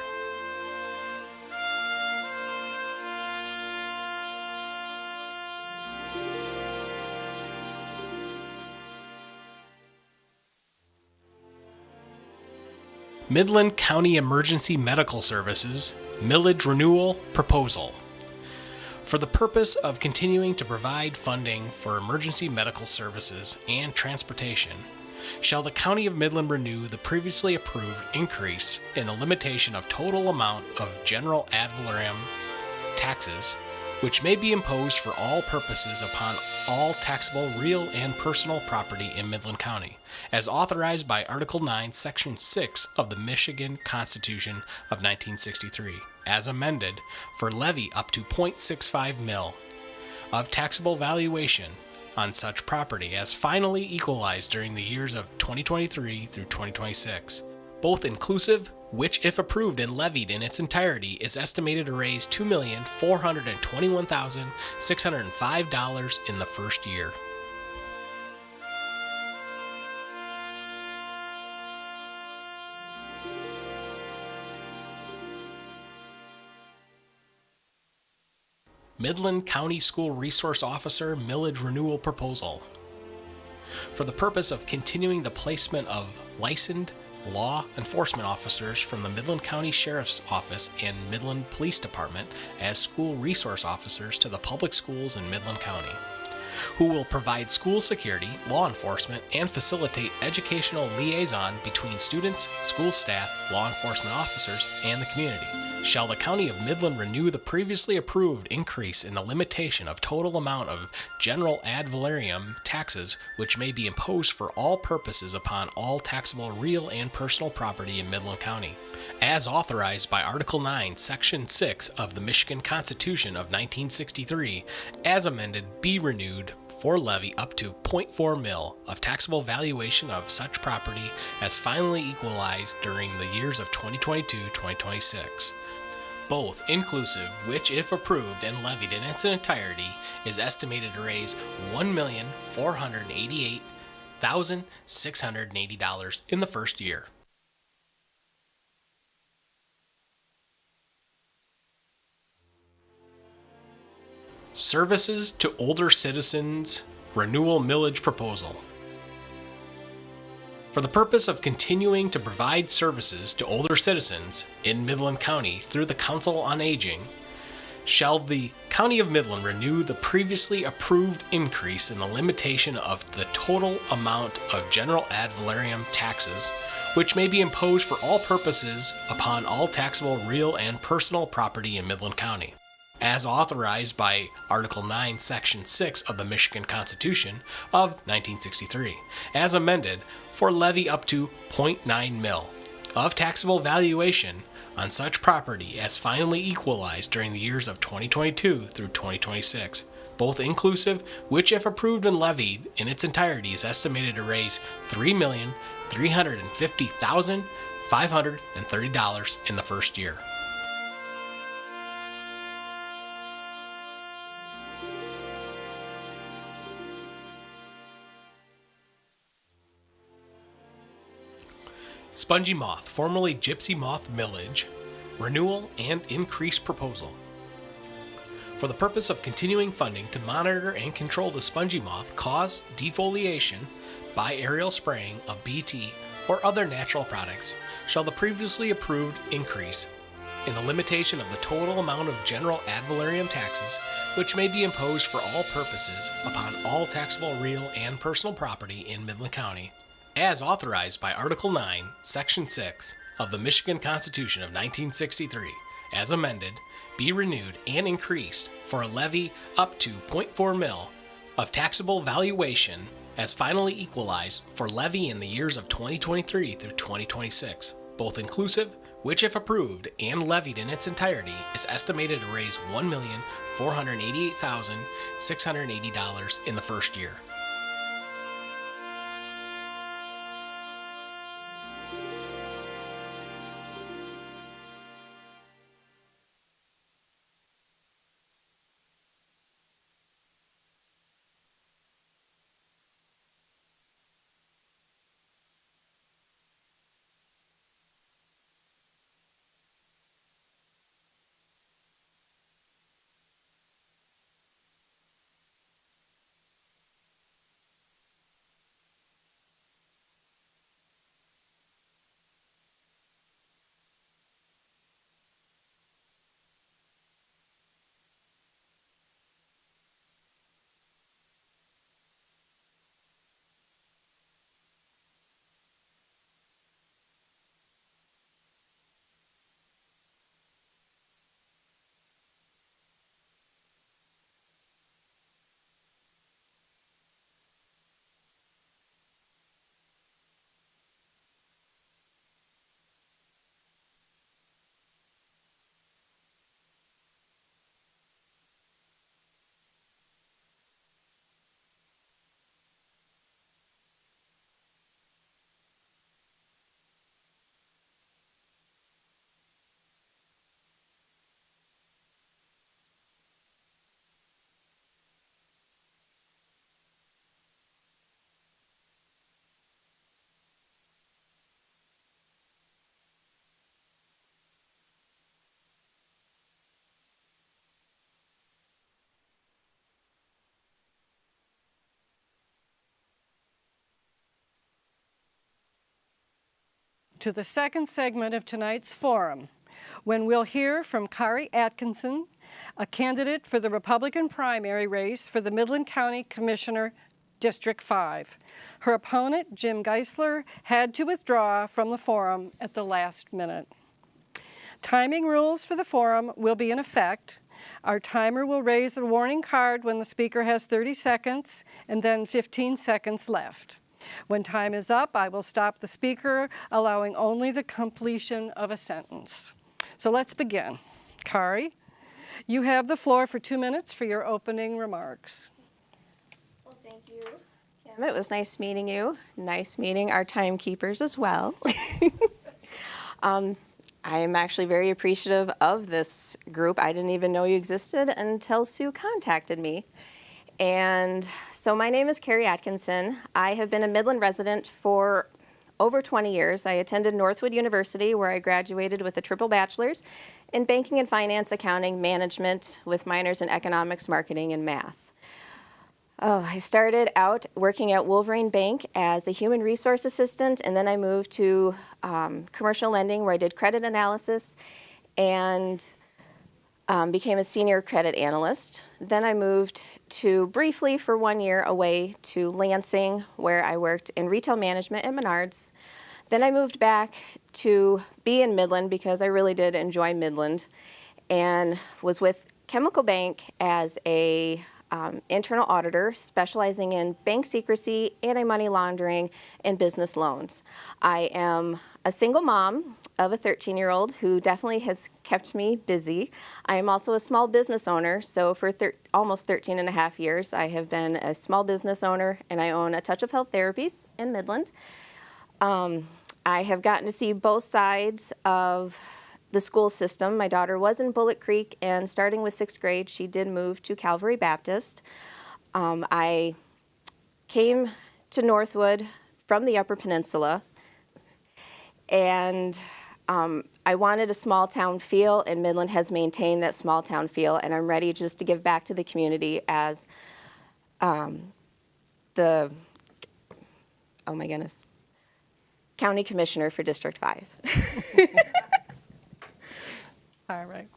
Midland County Emergency Medical Services Millage Renewal Proposal. For the purpose of continuing to provide funding for emergency medical services and transportation, shall the County of Midland renew the previously approved increase in the limitation of total amount of general ad valorem taxes, which may be imposed for all purposes upon all taxable real and personal property in Midland County, as authorized by Article 9, Section 6 of the Michigan Constitution of 1963, as amended, for levy up to 0.65 mil of taxable valuation on such property as finally equalized during the years of 2023 through 2026, both inclusive, which if approved and levied in its entirety is estimated to raise $2,421,605 in the first year. Midland County School Resource Officer Millage Renewal Proposal. For the purpose of continuing the placement of licensed law enforcement officers from the Midland County Sheriff's Office and Midland Police Department as school resource officers to the public schools in Midland County, who will provide school security, law enforcement, and facilitate educational liaison between students, school staff, law enforcement officers, and the community. Shall the County of Midland renew the previously approved increase in the limitation of total amount of general ad valorem taxes which may be imposed for all purposes upon all taxable real and personal property in Midland County, as authorized by Article 9, Section 6 of the Michigan Constitution of 1963, as amended, be renewed for levy up to 0.4 mil of taxable valuation of such property as finally equalized during the years of 2022-2026. Both inclusive, which if approved and levied in its entirety is estimated to raise $1,488,680 in the first year. Services to Older Citizens Renewal Millage Proposal. For the purpose of continuing to provide services to older citizens in Midland County through the Council on Aging, shall the County of Midland renew the previously approved increase in the limitation of the total amount of general ad valorem taxes, which may be imposed for all purposes upon all taxable real and personal property in Midland County, as authorized by Article 9, Section 6 of the Michigan Constitution of 1963, as amended, for levy up to 0.9 mil of taxable valuation on such property as finally equalized during the years of 2022 through 2026, both inclusive, which if approved and levied in its entirety is estimated to raise $3,350,530 in the first year. Spongy Moth, formerly Gypsy Moth Millage, Renewal and Increase Proposal. For the purpose of continuing funding to monitor and control the spongy moth cause defoliation by aerial spraying of BT or other natural products, shall the previously approved increase in the limitation of the total amount of general ad valorem taxes which may be imposed for all purposes upon all taxable real and personal property in Midland County, as authorized by Article 9, Section 6 of the Michigan Constitution of 1963, as amended, be renewed and increased for a levy up to 0.4 mil of taxable valuation as finally equalized for levy in the years of 2023 through 2026, both inclusive, which if approved and levied in its entirety is estimated to raise $1,488,680 in the first year. to the second segment of tonight's forum, when we'll hear from Kari Atkinson, a candidate for the Republican primary race for the Midland County Commissioner, District 5. Her opponent, Jim Geisler, had to withdraw from the forum at the last minute. Timing rules for the forum will be in effect. Our timer will raise a warning card when the speaker has 30 seconds and then 15 seconds left. When time is up, I will stop the speaker, allowing only the completion of a sentence. So let's begin. Kari, you have the floor for 2 minutes for your opening remarks. Well, thank you, Kim. It was nice meeting you. Nice meeting our timekeepers as well. I am actually very appreciative of this group. I didn't even know you existed until Sue contacted me. And so my name is Kari Atkinson. I have been a Midland resident for over 20 years. I attended Northwood University, where I graduated with a triple bachelor's in banking and finance, accounting, management, with minors in economics, marketing, and math. I started out working at Wolverine Bank as a human resource assistant, and then I moved to commercial lending, where I did credit analysis and became a senior credit analyst. Then I moved to briefly for 1 year away to Lansing, where I worked in retail management at Menards. Then I moved back to be in Midland because I really did enjoy Midland, and was with Chemical Bank as a internal auditor specializing in bank secrecy, anti-money laundering, and business loans. I am a single mom of a 13-year-old who definitely has kept me busy. I am also a small business owner, so for almost 13 and a half years I have been a small business owner, and I own a Touch of Health Therapies in Midland. I have gotten to see both sides of the school system. My daughter was in Bullet Creek, and starting with 6th grade, she did move to Calvary Baptist. I came to Northwood from the Upper Peninsula, and I wanted a small town feel, and Midland has maintained that small town feel, and I'm ready just to give back to the community as the, oh my goodness, County Commissioner for District 5. All right.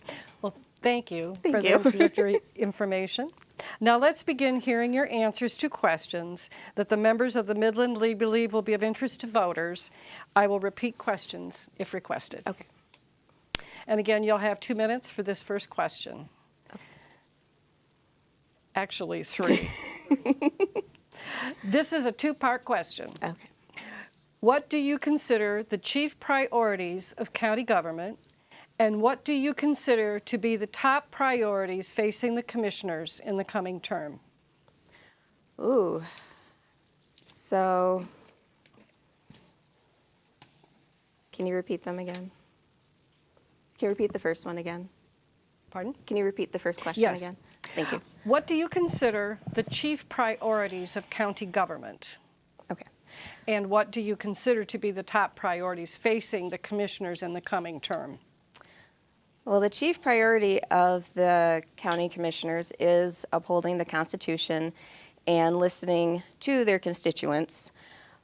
Well, thank you for Thank the you. introductory information. Now let's begin hearing your answers to questions that the members of the Midland League believe will be of interest to voters. I will repeat questions if requested. Okay. And again, you'll have 2 minutes for this first question. Okay. Actually, 3. This is a 2-part question. Okay. What do you consider the chief priorities of county government? And what do you consider to be the top priorities facing the commissioners in the coming term? Ooh. So, can you repeat them again? Can you repeat the first one again? Pardon? Can you repeat the first question Yes. again? Thank you. What do you consider the chief priorities of county government? Okay. And what do you consider to be the top priorities facing the commissioners in the coming term? Well, the chief priority of the county commissioners is upholding the Constitution and listening to their constituents,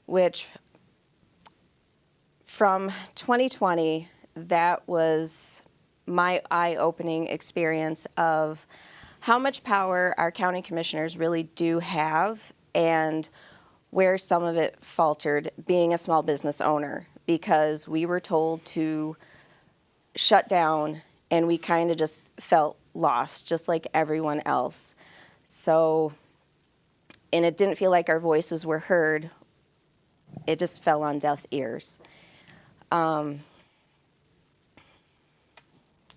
which from 2020, that was my eye-opening experience of how much power our county commissioners really do have and where some of it faltered being a small business owner, because we were told to shut down and we kind of just felt lost, just like everyone else. So, and it didn't feel like our voices were heard. It just fell on deaf ears. And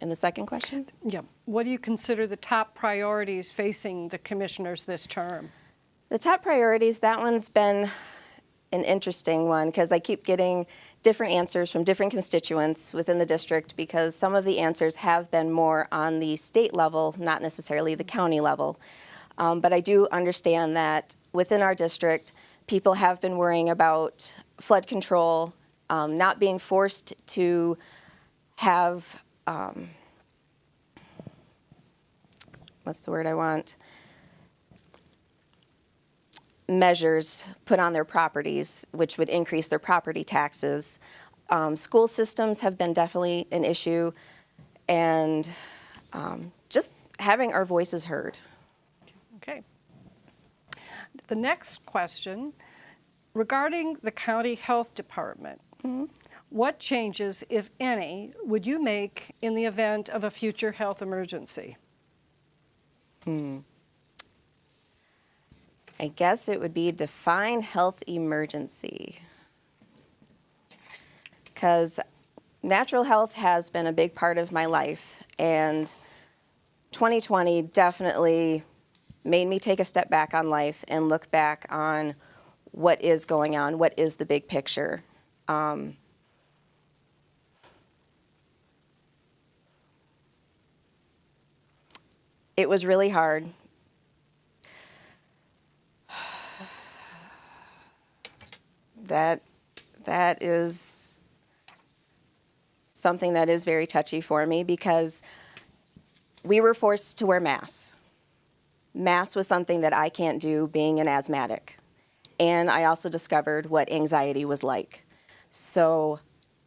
the second question? Yeah. What do you consider the top priorities facing the commissioners this term? The top priorities, that one's been an interesting one because I keep getting different answers from different constituents within the district, because some of the answers have been more on the state level, not necessarily the county level. But I do understand that within our district, people have been worrying about flood control, not being forced to have, what's the word I want? Measures put on their properties, which would increase their property taxes. School systems have been definitely an issue, and just having our voices heard. Okay. The next question, regarding the county health department, what changes, if any, would you make in the event of a future health emergency? I guess it would be define health emergency. Because natural health has been a big part of my life, and 2020 definitely made me take a step back on life and look back on what is going on, what is the big picture. It was really hard. That is something that is very touchy for me, because we were forced to wear masks. Masks was something that I can't do being an asthmatic. And I also discovered what anxiety was like. So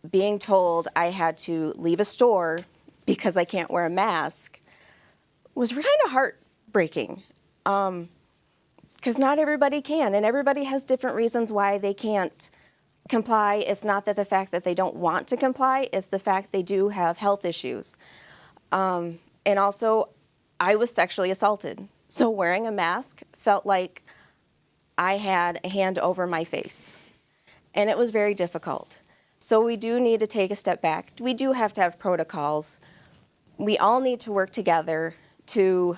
being told I had to leave a store because I can't wear a mask was kind of heartbreaking. Because not everybody can, and everybody has different reasons why they can't comply. It's not that the fact that they don't want to comply, it's the fact they do have health issues. And also, I was sexually assaulted. So wearing a mask felt like I had a hand over my face. And it was very difficult. So we do need to take a step back. We do have to have protocols. We all need to work together to,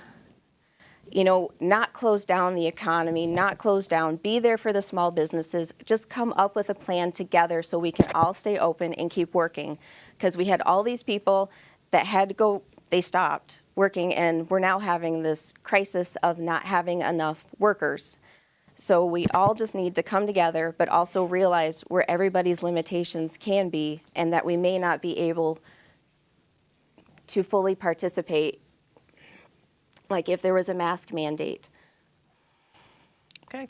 not close down the economy, not close down, be there for the small businesses, just come up with a plan together so we can all stay open and keep working. Because we had all these people that had to go, they stopped working, and we're now having this crisis of not having enough workers. So we all just need to come together, but also realize where everybody's limitations can be, and that we may not be able to fully participate, like if there was a mask mandate. Okay.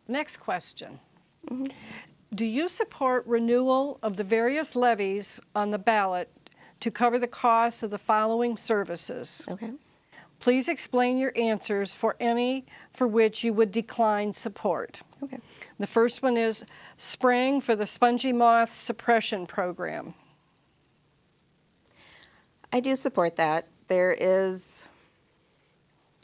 Next question. Do you support renewal of the various levies on the ballot to cover the costs of the following services? Okay. Please explain your answers for any for which you would decline support. Okay. The first one is spraying for the spongy moth suppression program. I do support that. There is,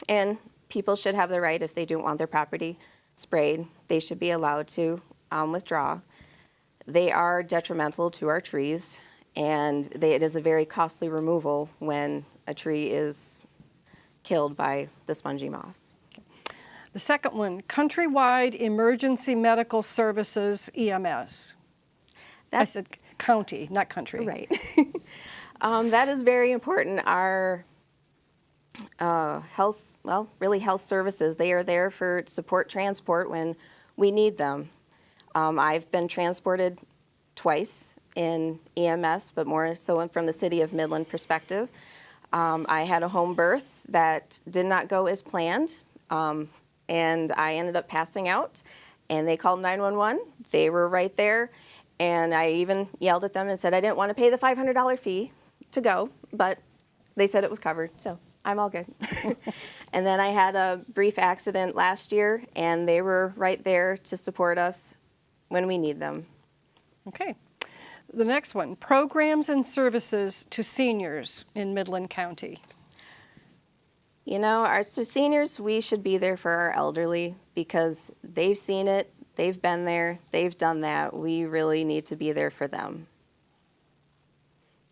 and people should have the right, if they don't want their property sprayed, they should be allowed to withdraw. They are detrimental to our trees, and it is a very costly removal when a tree is killed by the spongy moths. The second one, countrywide emergency medical services, EMS. I said county, not country. Right. That is very important. Our health services, they are there for support transport when we need them. I've been transported twice in EMS, but more so from the City of Midland perspective. I had a home birth that did not go as planned, and I ended up passing out, and they called 911. They were right there, and I even yelled at them and said I didn't want to pay the $500 fee to go, but they said it was covered, so I'm all good. And then I had a brief accident last year, and they were right there to support us when we need them. Okay. The next one, programs and services to seniors in Midland County. Our seniors, we should be there for our elderly because they've seen it, they've been there, they've done that. We really need to be there for them.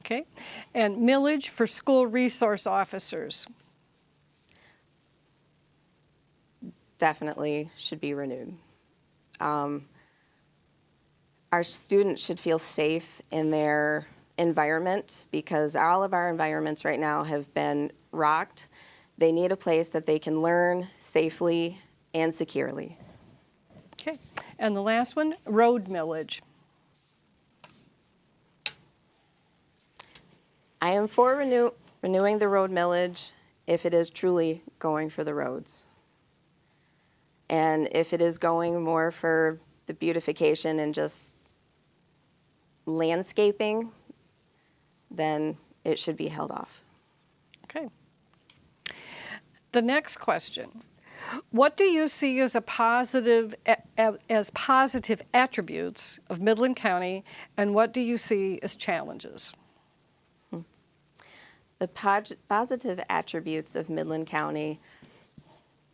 Okay. And millage for school resource officers. Definitely should be renewed. Our students should feel safe in their environment because all of our environments right now have been rocked. They need a place that they can learn safely and securely. Okay. And the last one, road millage. I am for renewing the road millage if it is truly going for the roads. And if it is going more for the beautification and just landscaping, then it should be held off. Okay. The next question. What do you see as positive attributes of Midland County, and what do you see as challenges? The positive attributes of Midland County,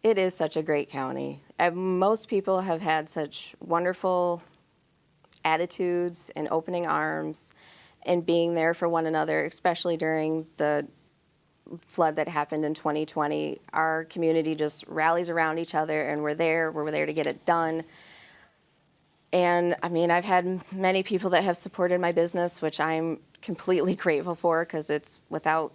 it is such a great county. Most people have had such wonderful attitudes and opening arms and being there for one another, especially during the flood that happened in 2020. Our community just rallies around each other, and we're there to get it done. And I mean, I've had many people that have supported my business, which I'm completely grateful for, because it's without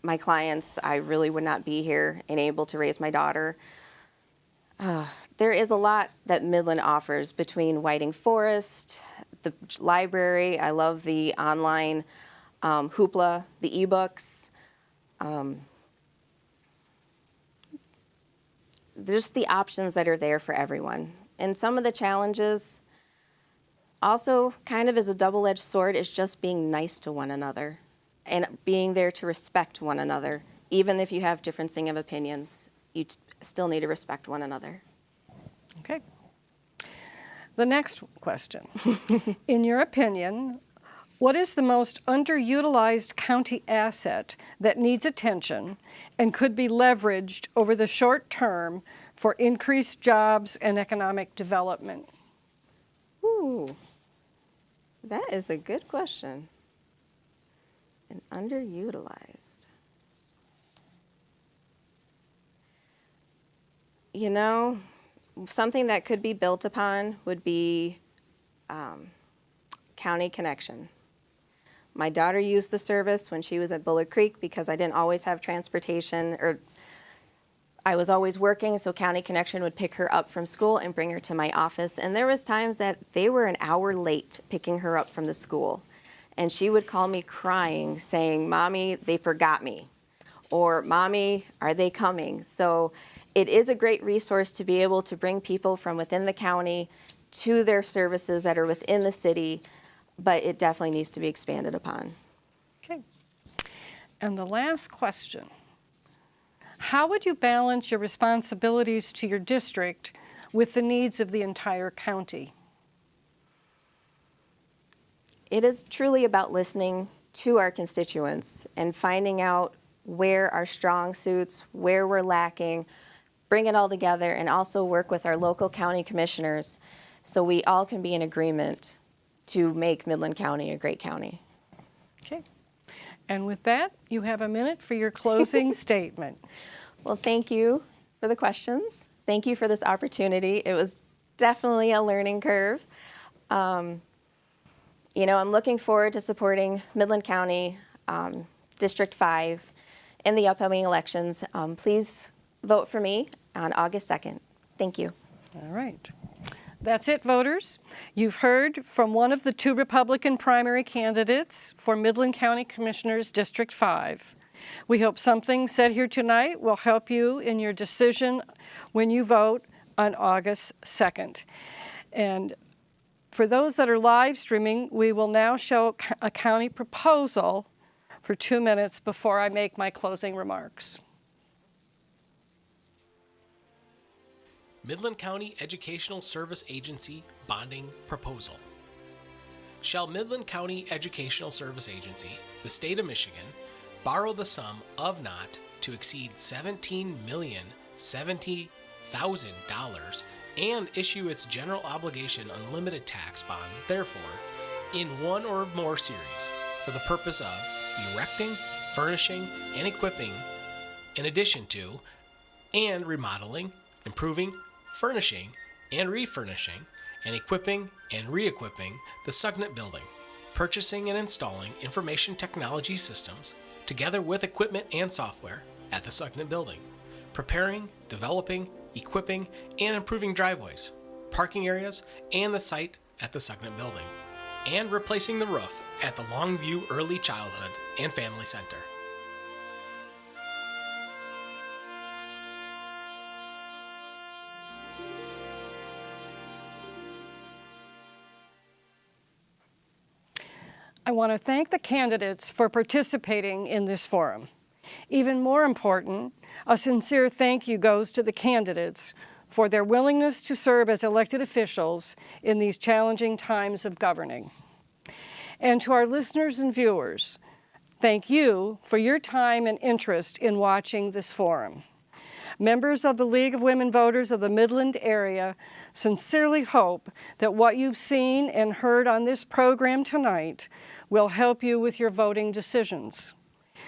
my clients, I really would not be here and able to raise my daughter. There is a lot that Midland offers between Whiting Forest, the library. I love the online hoopla, the ebooks. Just the options that are there for everyone. And some of the challenges, also kind of as a double-edged sword, is just being nice to one another and being there to respect one another. Even if you have differencing of opinions, you still need to respect one another. Okay. The next question. In your opinion, what is the most underutilized county asset that needs attention and could be leveraged over the short term for increased jobs and economic development? Ooh, that is a good question. And underutilized. You know, something that could be built upon would be county connection. My daughter used the service when she was at Bullet Creek because I didn't always have transportation, or I was always working, so County Connection would pick her up from school and bring her to my office. And there was times that they were an hour late picking her up from the school. And she would call me crying, saying, "Mommy, they forgot me." Or, "Mommy, are they coming?" So it is a great resource to be able to bring people from within the county to their services that are within the city, but it definitely needs to be expanded upon. Okay. And the last question. How would you balance your responsibilities to your district with the needs of the entire county? It is truly about listening to our constituents and finding out where our strong suits, where we're lacking, bring it all together, and also work with our local county commissioners so we all can be in agreement to make Midland County a great county. Okay. And with that, you have a minute for your closing statement. Well, thank you for the questions. Thank you for this opportunity. It was definitely a learning curve. You know, I'm looking forward to supporting Midland County, District 5 in the upcoming elections. Please vote for me on August 2nd. Thank you. All right. That's it, voters. You've heard from one of the two Republican primary candidates for Midland County Commissioners District 5. We hope something said here tonight will help you in your decision when you vote on August 2nd. And for those that are live streaming, we will now show a county proposal for 2 minutes before I make my closing remarks. Midland County Educational Service Agency Bonding Proposal. Shall Midland County Educational Service Agency, the state of Michigan, borrow the sum of not to exceed $17,070,000 and issue its general obligation unlimited tax bonds, therefore, in one or more series, for the purpose of erecting, furnishing, and equipping, in addition to, and remodeling, improving, furnishing, and refurnishing, and equipping and re-equipping the Sugnet Building, purchasing and installing information technology systems, together with equipment and software, at the Sugnet Building, preparing, developing, equipping, and improving driveways, parking areas, and the site at the Sugnet Building, and replacing the roof at the Longview Early Childhood and Family Center. I want to thank the candidates for participating in this forum. Even more important, a sincere thank you goes to the candidates for their willingness to serve as elected officials in these challenging times of governing. And to our listeners and viewers, thank you for your time and interest in watching this forum. Members of the League of Women Voters of the Midland Area sincerely hope that what you've seen and heard on this program tonight will help you with your voting decisions.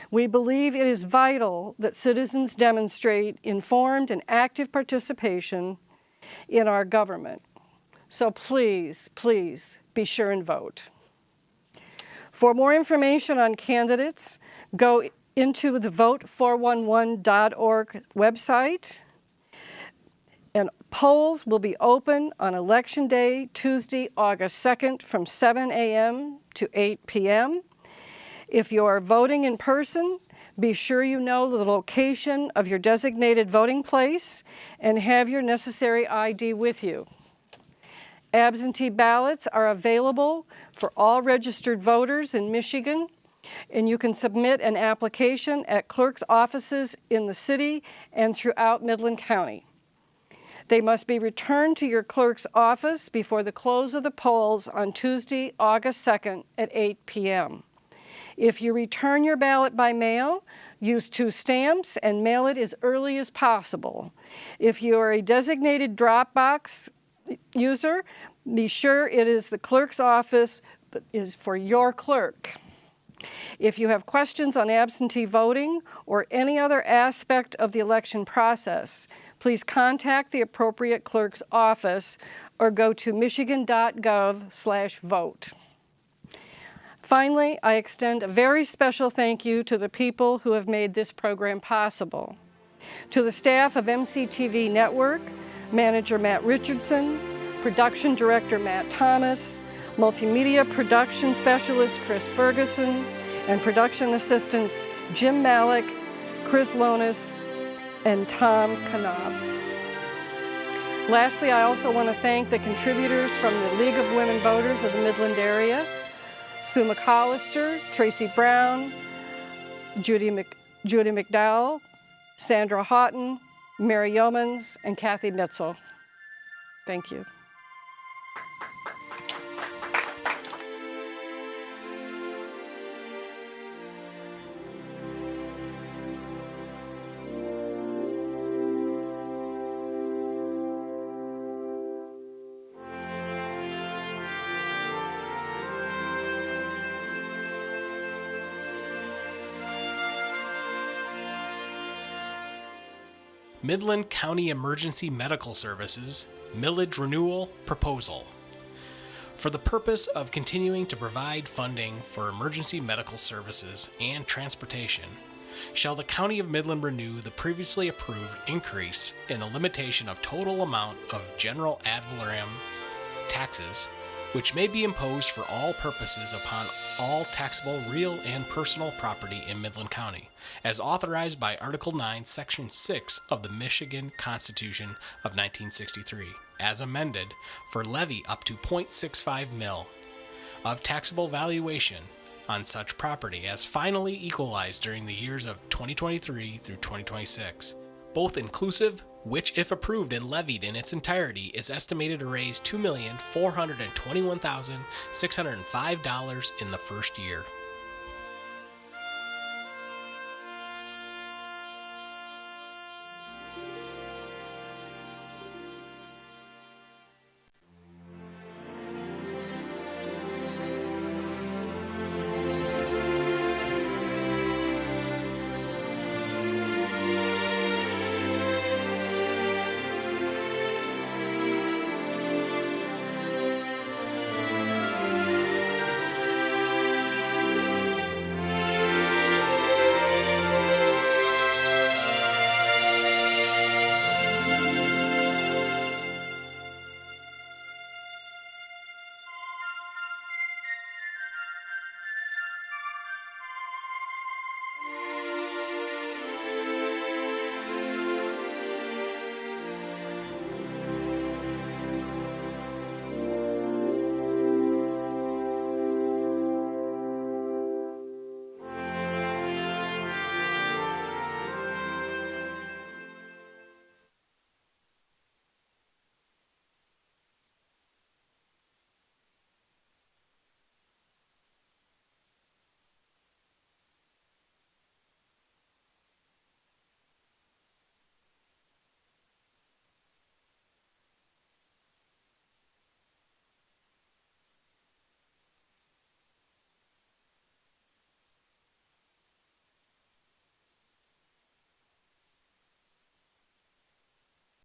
We believe it is vital that citizens demonstrate informed and active participation in our government. So please, please be sure and vote. For more information on candidates, go into the vote411.org website, and polls will be open on Election Day, Tuesday, August 2nd from 7 a.m. to 8 p.m. If you are voting in person, be sure you know the location of your designated voting place and have your necessary ID with you. Absentee ballots are available for all registered voters in Michigan, and you can submit an application at clerk's offices in the city and throughout Midland County. They must be returned to your clerk's office before the close of the polls on Tuesday, August 2nd at 8 p.m. If you return your ballot by mail, use 2 stamps and mail it as early as possible. If you are a designated drop box user, be sure it is the clerk's office is for your clerk. If you have questions on absentee voting or any other aspect of the election process, please contact the appropriate clerk's office or go to michigan.gov/vote. Finally, I extend a very special thank you to the people who have made this program possible. To the staff of MCTV Network, Manager Matt Richardson, Production Director Matt Thomas, Multimedia Production Specialist Chris Ferguson, and Production Assistants Jim Malik, Chris Lonis, and Tom Knab. Lastly, I also want to thank the contributors from the League of Women Voters of the Midland Area, Sue McCollister, Tracy Brown, Judy McDowell, Sandra Houghton, Mary Yeomans, and Kathy Mitzel. Thank you. Midland County Emergency Medical Services Millage Renewal Proposal. For the purpose of continuing to provide funding for emergency medical services and transportation, shall the County of Midland renew the previously approved increase in the limitation of total amount of general ad valorem taxes, which may be imposed for all purposes upon all taxable real and personal property in Midland County, as authorized by Article 9, Section 6 of the Michigan Constitution of 1963, as amended, for levy up to 0.65 mil of taxable valuation on such property as finally equalized during the years of 2023 through 2026, both inclusive, which, if approved and levied in its entirety, is estimated to raise $2,421,605 in the first year.